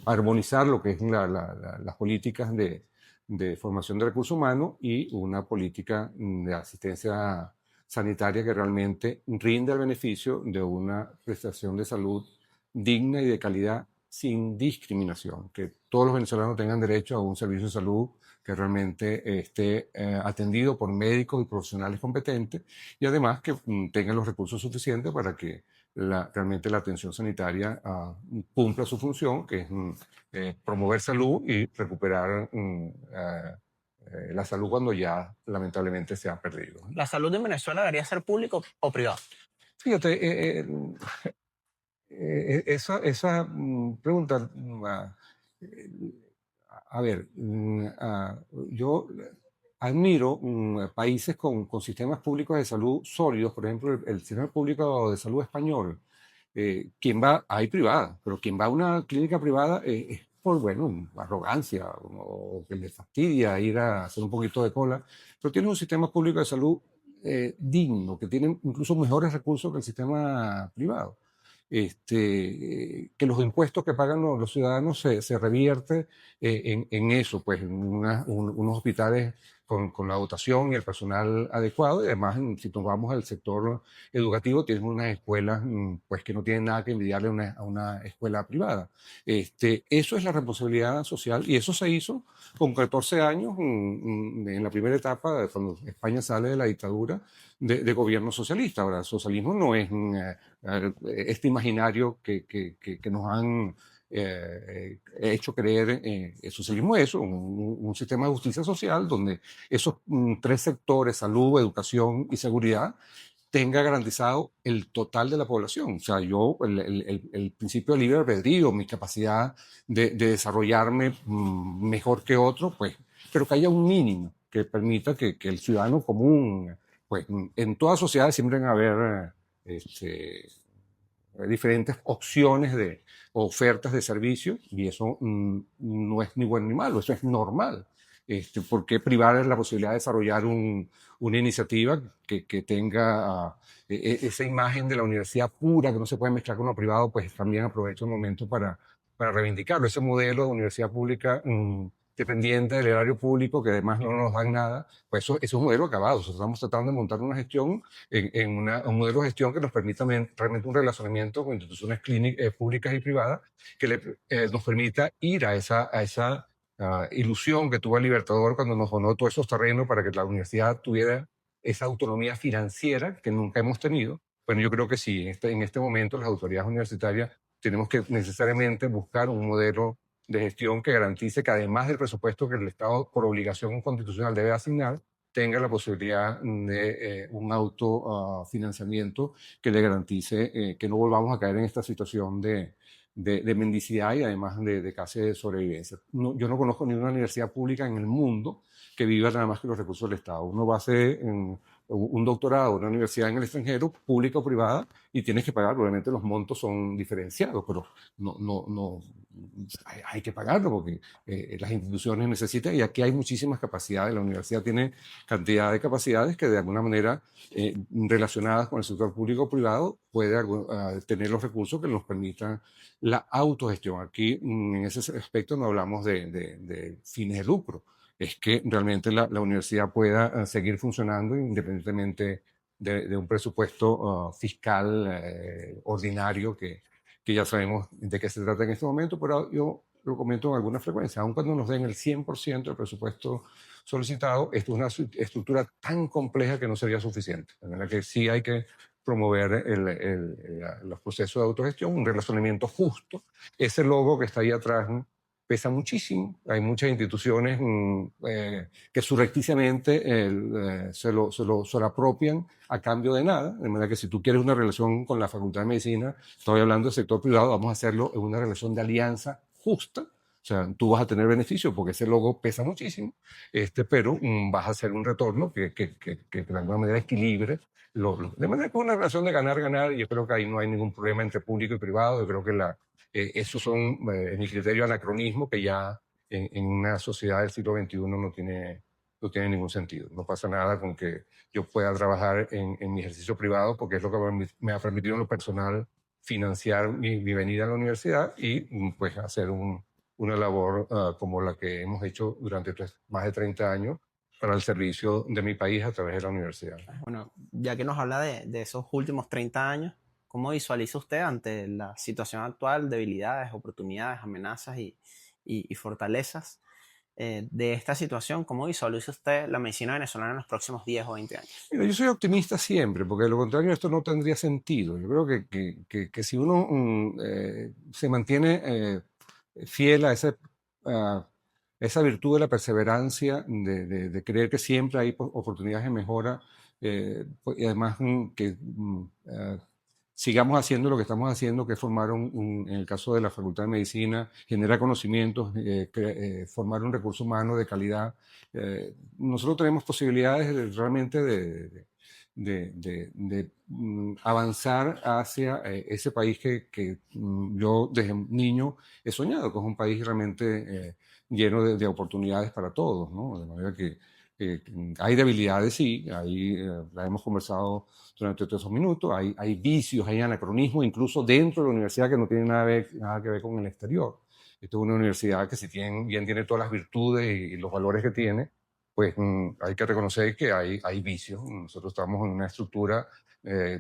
armonizar lo que es las políticas de formación de recursos humanos y una política de asistencia sanitaria que realmente rinde el beneficio de una prestación de salud digna y de calidad sin discriminación, que todos los venezolanos tengan derecho a un servicio de salud que realmente esté atendido por médicos y profesionales competentes, y además que tengan los recursos suficientes para que realmente la atención sanitaria cumpla su función, que es promover salud y recuperar la salud cuando ya lamentablemente se ha perdido. ¿La salud en Venezuela debería ser pública o privada? Fíjate, esa pregunta, eh, a ver, yo admiro países con sistemas públicos de salud sólidos, por ejemplo, el sistema público de salud español. Quien va, hay privada, pero quien va a una clínica privada es por, bueno, arrogancia o que le fastidia ir a hacer un poquito de cola, pero tiene un sistema público de salud digno, que tiene incluso mejores recursos que el sistema privado. que los impuestos que pagan los ciudadanos se revierte en eso, pues en unos hospitales con la dotación y el personal adecuado, y además, si nos vamos al sector educativo, tienen unas escuelas pues que no tienen nada que envidiarle a una escuela privada. Eso es la responsabilidad social, y eso se hizo con 14 años en la primera etapa, cuando España sale de la dictadura de gobierno socialista. Ahora, el socialismo no es este imaginario que nos han hecho creer. El socialismo es un sistema de justicia social donde esos tres sectores, salud, educación y seguridad, tenga garantizado el total de la población. O sea, el principio de libre albedrío, mi capacidad de desarrollarme mejor que otro, pues, pero que haya un mínimo que permita que el ciudadano común, pues, en todas sociedades siempre van a haber diferentes opciones de ofertas de servicio, y eso no es ni bueno ni malo, eso es normal. ¿Por qué privar la posibilidad de desarrollar una iniciativa que tenga esa imagen de la universidad pura, que no se puede mezclar con lo privado? Pues también aprovecho el momento para reivindicarlo. Ese modelo de universidad pública dependiente del erario público, que además no nos dan nada, pues eso es un modelo acabado. Nosotros estamos tratando de montar una gestión un modelo de gestión que nos permita realmente un relacionamiento con instituciones públicas y privadas, que nos permita ir a esa ilusión que tuvo el Libertador cuando nos donó todos esos terrenos para que la universidad tuviera esa autonomía financiera que nunca hemos tenido. Bueno, yo creo que sí, en este momento las autoridades universitarias tenemos que necesariamente buscar un modelo de gestión que garantice que, además del presupuesto que el Estado por obligación constitucional debe asignar, tenga la posibilidad de un autofinanciamiento que le garantice que no volvamos a caer en esta situación de mendicidad y además de casi de sobrevivencia. Yo no conozco ninguna universidad pública en el mundo que viva nada más que los recursos del Estado. Uno va a hacer un doctorado en una universidad en el extranjero, pública o privada, y tienes que pagar. Obviamente los montos son diferenciados, pero no hay que pagarlo porque las instituciones necesitan, y aquí hay muchísimas capacidades. La universidad tiene cantidad de capacidades que de alguna manera relacionadas con el sector público o privado puede tener los recursos que nos permitan la autogestión. Aquí en ese aspecto no hablamos de fines de lucro, es que realmente la universidad pueda seguir funcionando independientemente de un presupuesto fiscal ordinario que ya sabemos de qué se trata en este momento, pero yo lo comento con alguna frecuencia. Aun cuando nos den el 100% del presupuesto solicitado, esto es una estructura tan compleja que no sería suficiente. De manera que sí hay que promover los procesos de autogestión, un relacionamiento justo. Ese logo que está ahí atrás pesa muchísimo. Hay muchas instituciones que surrecticiamente se lo apropian a cambio de nada. De manera que si tú quieres una relación con la Facultad de Medicina, estoy hablando del sector privado, vamos a hacerlo en una relación de alianza justa. O sea, tú vas a tener beneficios porque ese logo pesa muchísimo, pero vas a hacer un retorno que de alguna manera equilibre. De manera que es una relación de ganar-ganar, y yo creo que ahí no hay ningún problema entre público y privado. Yo creo que esos son, en mi criterio, anacronismo que ya en una sociedad del siglo XXI no tiene ningún sentido. No pasa nada con que yo pueda trabajar en mi ejercicio privado, porque es lo que me ha permitido en lo personal financiar mi venida a la universidad y pues hacer una labor como la que hemos hecho durante más de 30 años para el servicio de mi país a través de la universidad. Bueno, ya que nos habla de esos últimos 30 años, ¿cómo visualiza usted ante la situación actual, debilidades, oportunidades, amenazas y fortalezas de esta situación? ¿Cómo visualiza usted la medicina venezolana en los próximos 10 o 20 años? Mira, yo soy optimista siempre, porque de lo contrario esto no tendría sentido. Yo creo que si uno se mantiene fiel a esa virtud de la perseverancia, de creer que siempre hay oportunidades de mejora, y además que sigamos haciendo lo que estamos haciendo, que es formar en el caso de la Facultad de Medicina, generar conocimientos, formar un recurso humano de calidad. Nosotros tenemos posibilidades realmente de avanzar hacia ese país que yo desde niño he soñado, que es un país realmente lleno de oportunidades para todos, ¿no? De manera que Hay debilidades, sí, la hemos conversado durante todos esos minutos, hay vicios, hay anacronismos, incluso dentro de la universidad que no tienen nada que ver con el exterior. Esto es una universidad que si bien tiene todas las virtudes y los valores que tiene, pues hay que reconocer que hay vicios. Nosotros estamos en una estructura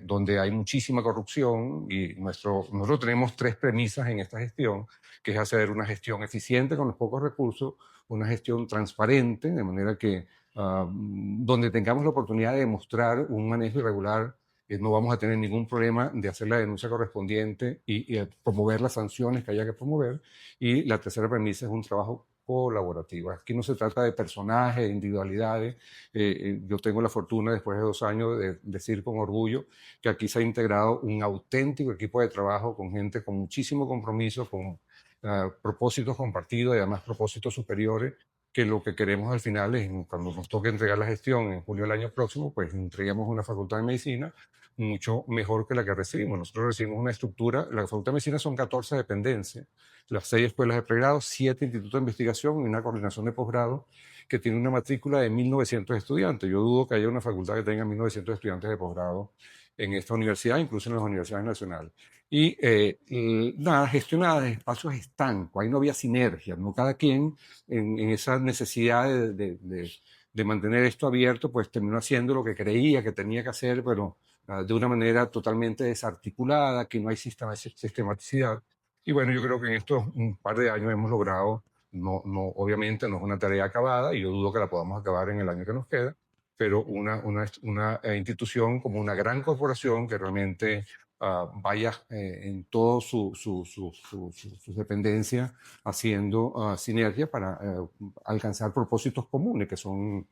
donde hay muchísima corrupción y nosotros tenemos tres premisas en esta gestión, que es hacer una gestión eficiente con los pocos recursos, una gestión transparente, de manera que donde tengamos la oportunidad de demostrar un manejo irregular, no vamos a tener ningún problema de hacer la denuncia correspondiente y promover las sanciones que haya que promover. Y la tercera premisa es un trabajo colaborativo. Aquí no se trata de personajes, de individualidades. Yo tengo la fortuna, después de 2 años, de decir con orgullo que aquí se ha integrado un auténtico equipo de trabajo con gente con muchísimo compromiso, con propósitos compartidos y además propósitos superiores, que lo que queremos al final es, cuando nos toque entregar la gestión en julio del año próximo, pues entreguemos una facultad de medicina mucho mejor que la que recibimos. Nosotros recibimos una estructura, la facultad de medicina son 14 dependencias, las 6 escuelas de pregrado, 7 institutos de investigación y una coordinación de posgrado que tiene una matrícula de 1.900 estudiantes. Yo dudo que haya una facultad que tenga 1.900 estudiantes de posgrado en esta universidad, incluso en las universidades nacionales. Y nada, gestionada de espacios estancos, ahí no había sinergia, ¿no? Cada quien en esa necesidad de mantener esto abierto, pues terminó haciendo lo que creía que tenía que hacer, pero de una manera totalmente desarticulada, que no hay sistematicidad. Y bueno, yo creo que en estos un par de años hemos logrado, obviamente no es una tarea acabada, y yo dudo que la podamos acabar en el año que nos queda, pero una institución como una gran corporación que realmente vaya en todo sus dependencias haciendo sinergia para alcanzar propósitos comunes que son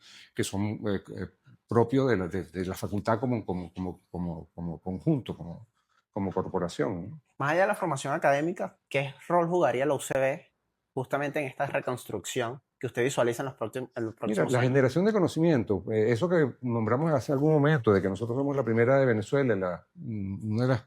propios de la facultad como conjunto, como corporación, ¿no? Más allá de la formación académica, ¿qué rol jugaría la UCB justamente en esta reconstrucción que usted visualiza en los Mira, próximos la años? generación de conocimiento, eso que nombramos hace algún momento, de que nosotros somos la primera de Venezuela, una de las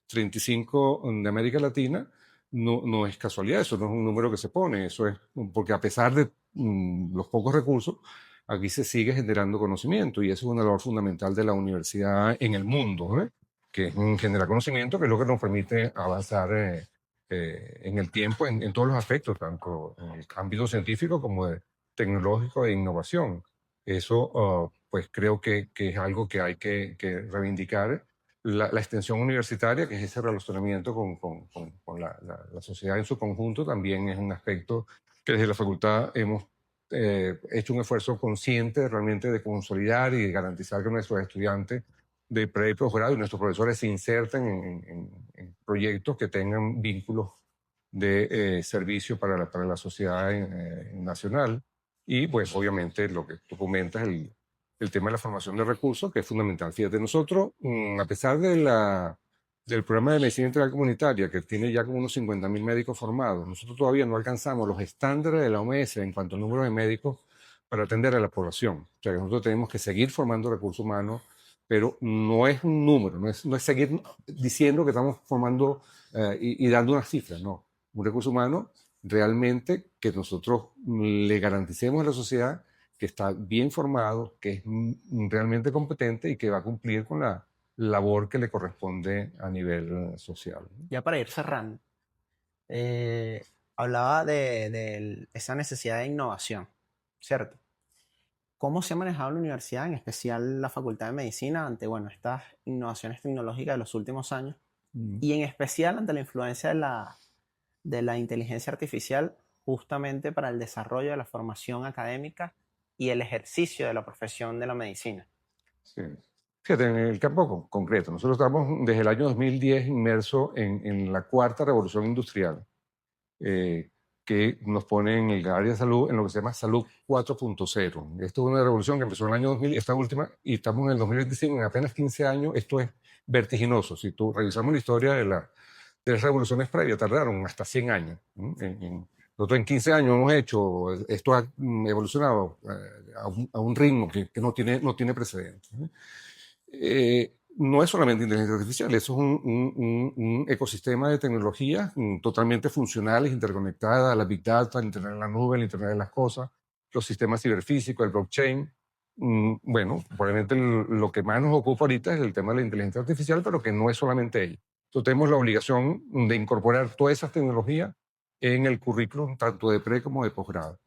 35 de América Latina, no es casualidad, eso no es un número que se pone, eso es porque a pesar de los pocos recursos, aquí se sigue generando conocimiento y eso es una labor fundamental de la universidad en el mundo, ¿eh? Que es generar conocimiento, que es lo que nos permite avanzar en el tiempo, en todos los aspectos, tanto en el ámbito científico como tecnológico e innovación. Eso, pues creo que es algo que hay que reivindicar. La extensión universitaria, que es ese relacionamiento con la sociedad en su conjunto, también es un aspecto que desde la facultad hemos hecho un esfuerzo consciente realmente de consolidar y de garantizar que nuestros estudiantes de pre y posgrado y nuestros profesores se inserten en proyectos que tengan vínculos de servicio para la sociedad nacional. Y pues obviamente lo que tú comentas, el tema de la formación de recursos, que es fundamental. Fíjate, nosotros, a pesar del programa de medicina integral comunitaria, que tiene ya como unos 50.000 médicos formados, nosotros todavía no alcanzamos los estándares de la OMS en cuanto al número de médicos para atender a la población. O sea, que nosotros tenemos que seguir formando recursos humanos, pero no es un número, no es seguir diciendo que estamos formando y dando unas cifras, no. Un recurso humano realmente que nosotros le garanticemos a la sociedad que está bien formado, que es realmente competente y que va a cumplir con la labor que le corresponde a nivel social. Ya para ir cerrando, eh, hablaba de esa necesidad de innovación, ¿cierto? ¿Cómo se ha manejado la universidad, en especial la Facultad de Medicina, ante bueno, estas innovaciones tecnológicas de los últimos años? Mm. Y en especial ante la influencia de la inteligencia artificial justamente para el desarrollo de la formación académica y el ejercicio de la profesión de la medicina? Sí. Fíjate, en el campo concreto, nosotros estamos desde el año 2010 inmersos en la cuarta revolución industrial, que nos pone en el área de salud en lo que se llama salud 4.0. Esto es una revolución que empezó en el año 2000, esta última, y estamos en el 2025, en apenas 15 años. Esto es vertiginoso. Si tú revisamos la historia de las revoluciones previas, tardaron hasta 100 años. Nosotros en 15 años hemos hecho, esto ha evolucionado a un ritmo que no tiene precedentes. No es solamente inteligencia artificial, eso es un ecosistema de tecnologías totalmente funcionales, interconectadas, la Big Data, el Internet de la nube, el Internet de las cosas, los sistemas ciberfísicos, el blockchain. Bueno, probablemente lo que más nos ocupa ahorita es el tema de la inteligencia artificial, pero que no es solamente ella. Entonces tenemos la obligación de incorporar todas esas tecnologías en el currículum, tanto de pre como de posgrado.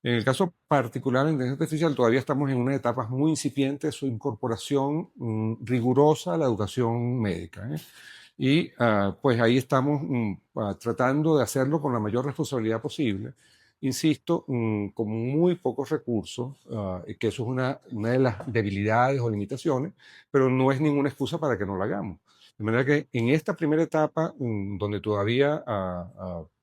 En el caso particular de la inteligencia artificial, todavía estamos en una etapa muy incipiente de su incorporación rigurosa a la educación médica, ¿eh? Y pues ahí estamos tratando de hacerlo con la mayor responsabilidad posible. Insisto, con muy pocos recursos, que eso es una de las debilidades o limitaciones, pero no es ninguna excusa para que no lo hagamos. De manera que en esta primera etapa, donde todavía,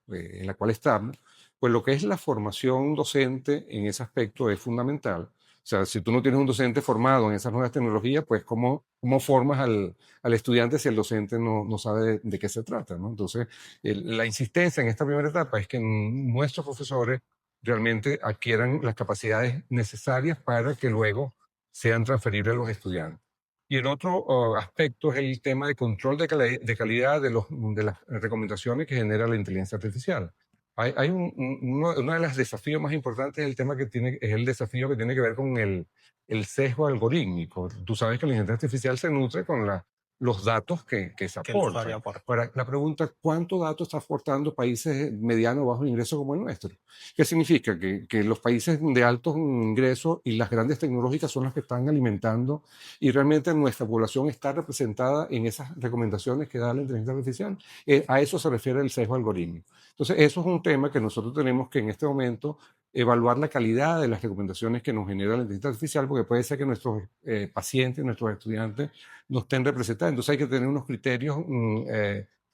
en la cual estamos, pues lo que es la formación docente en ese aspecto es fundamental. O sea, si tú no tienes un docente formado en esas nuevas tecnologías, pues ¿cómo formas al estudiante si el docente no sabe de qué se trata, ¿no? Entonces, la insistencia en esta primera etapa es que nuestros profesores realmente adquieran las capacidades necesarias para que luego sean transferibles a los estudiantes. Y el otro aspecto es el tema de control de calidad de las recomendaciones que genera la inteligencia artificial. Hay uno de los desafíos más importantes es el desafío que tiene que ver con el sesgo algorítmico. Tú sabes que la inteligencia artificial se nutre con los datos que se Que el usuario aportan. aporta. Ahora, la pregunta, ¿cuánto dato está aportando países medianos o bajos ingresos como el nuestro? ¿Qué significa? Que los países de altos ingresos y las grandes tecnológicas son las que están alimentando y realmente nuestra población está representada en esas recomendaciones que da la inteligencia artificial. A eso se refiere el sesgo algorítmico. Entonces, eso es un tema que nosotros tenemos que en este momento evaluar la calidad de las recomendaciones que nos genera la inteligencia artificial, porque puede ser que nuestros pacientes, nuestros estudiantes no estén representados. Entonces hay que tener unos criterios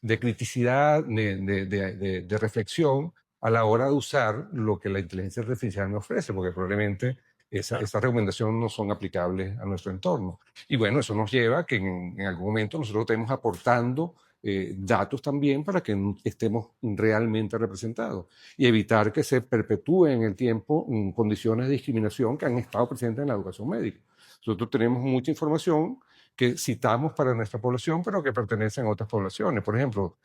de criticidad, de reflexión a la hora de usar lo que la inteligencia artificial me ofrece, porque probablemente esas recomendaciones no son aplicables a nuestro entorno. Y bueno, eso nos lleva a que en algún momento nosotros estemos aportando datos también para que estemos realmente representados y evitar que se perpetúen en el tiempo condiciones de discriminación que han estado presentes en la educación médica. Nosotros tenemos mucha información que citamos para nuestra población, pero que pertenecen a otras poblaciones. Por ejemplo,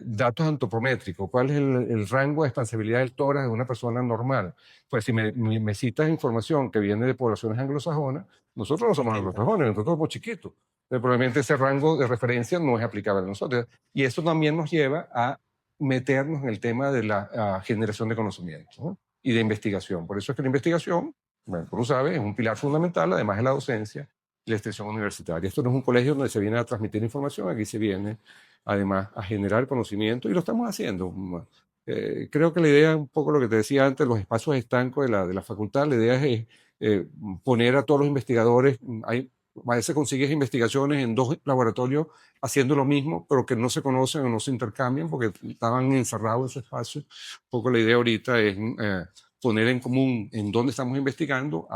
datos antropométricos. ¿Cuál es el rango de expansibilidad del tórax de una persona normal? Pues si me citas información que viene de poblaciones anglosajonas, nosotros no somos anglosajones, nosotros somos chiquitos. Probablemente ese rango de referencia no es aplicable a nosotros. Y eso también nos lleva a meternos en el tema de la generación de conocimiento, ¿no? Y de investigación. Por eso es que la investigación, bueno, tú lo sabes, es un pilar fundamental, además de la docencia y la extensión universitaria. Esto no es un colegio donde se viene a transmitir información, aquí se viene además a generar conocimiento y lo estamos haciendo. Creo que la idea, un poco lo que te decía antes, los espacios estancos de la facultad, la idea es poner a todos los investigadores, a veces consigues investigaciones en dos laboratorios haciendo lo mismo, pero que no se conocen o no se intercambian porque estaban encerrados en su espacio. Un poco la idea ahorita es poner en común en dónde estamos investigando,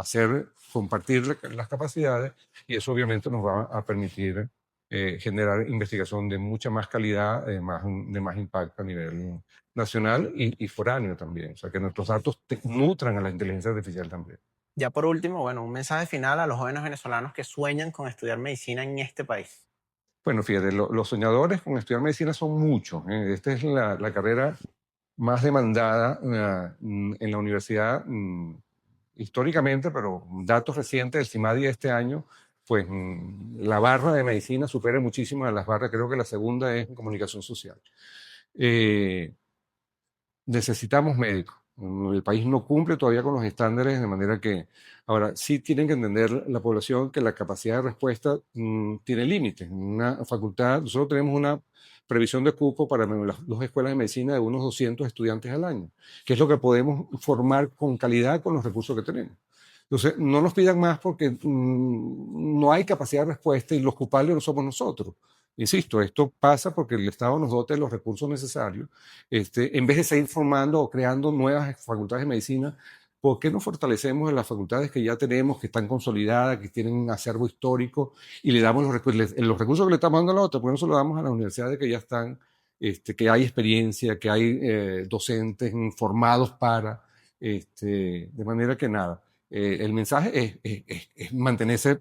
compartir las capacidades y eso obviamente nos va a permitir generar investigación de mucha más calidad, de más impacto a nivel nacional y foráneo también. O sea, que nuestros datos nutran a la inteligencia artificial también. Ya por último, bueno, un mensaje final a los jóvenes venezolanos que sueñan con estudiar medicina en este país. Bueno, fíjate, los soñadores con estudiar medicina son muchos. Esta es la carrera más demandada en la universidad históricamente, pero datos recientes del CIMADI de este año, pues la barra de medicina supera muchísimo a las barras, creo que la segunda es en comunicación social. Necesitamos médicos. El país no cumple todavía con los estándares, de manera que, ahora, sí tienen que entender la población que la capacidad de respuesta tiene límites. En una facultad, nosotros tenemos una previsión de cupo para las dos escuelas de medicina de unos 200 estudiantes al año, que es lo que podemos formar con calidad con los recursos que tenemos. Entonces, no nos pidan más porque no hay capacidad de respuesta y los culpables no somos nosotros. Insisto, esto pasa porque el Estado nos dote de los recursos necesarios. En vez de seguir formando o creando nuevas facultades de medicina, ¿por qué no fortalecemos en las facultades que ya tenemos, que están consolidadas, que tienen un acervo histórico y le damos los recursos que le estamos dando a la otra? ¿Por qué no se los damos a las universidades que ya están, que hay experiencia, que hay docentes formados para, de manera que nada. El mensaje es mantenerse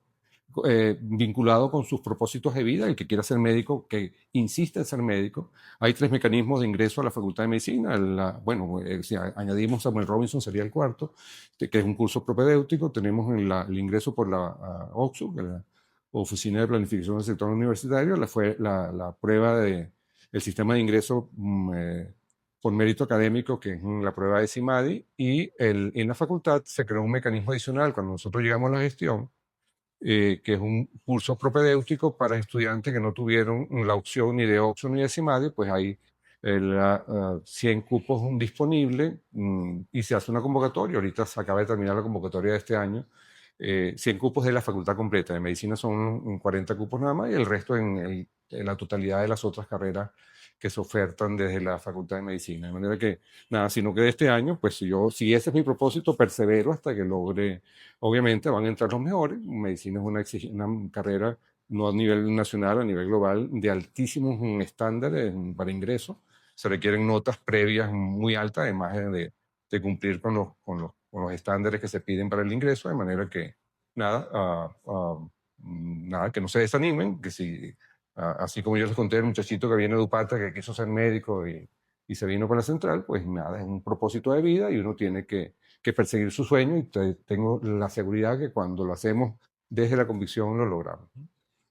vinculado con sus propósitos de vida, el que quiera ser médico, que insiste en ser médico. Hay 3 mecanismos de ingreso a la Facultad de Medicina. Bueno, si añadimos Samuel Robinson sería el cuarto, que es un curso propedéutico. Tenemos el ingreso por la OXU, que es la Oficina de Planificación del Sector Universitario. Fue la prueba del sistema de ingreso por mérito académico, que es la prueba de CIMADI, y en la facultad se creó un mecanismo adicional cuando nosotros llegamos a la gestión, que es un curso propedéutico para estudiantes que no tuvieron la opción ni de OXXO ni de CIMADI. Pues hay 100 cupos disponibles, y se hace una convocatoria. Ahorita se acaba de terminar la convocatoria de este año. 100 cupos de la facultad completa. De medicina son 40 cupos nada más, y el resto en la totalidad de las otras carreras que se ofertan desde la Facultad de Medicina. De manera que, nada, sino que de este año, pues si ese es mi propósito, persevero hasta que logre. Obviamente van a entrar los mejores. Medicina es una carrera no a nivel nacional, a nivel global, de altísimos estándares para ingreso. Se requieren notas previas muy altas, además de cumplir con los estándares que se piden para el ingreso, de manera que, nada, que no se desanimen, que si, así como yo les conté el muchachito que viene de Upata, que quiso ser médico y se vino para la central, pues nada, es un propósito de vida y uno tiene que perseguir su sueño, y tengo la seguridad que cuando lo hacemos desde la convicción lo logramos.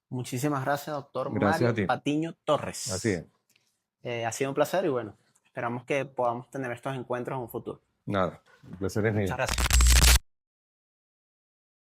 Muchísimas gracias, doctor Gracias a Mario ti. Patiño Así Torres. es. Ha sido un placer y bueno, esperamos que podamos tener estos encuentros en un futuro. Nada, el placer es mío. Muchas gracias.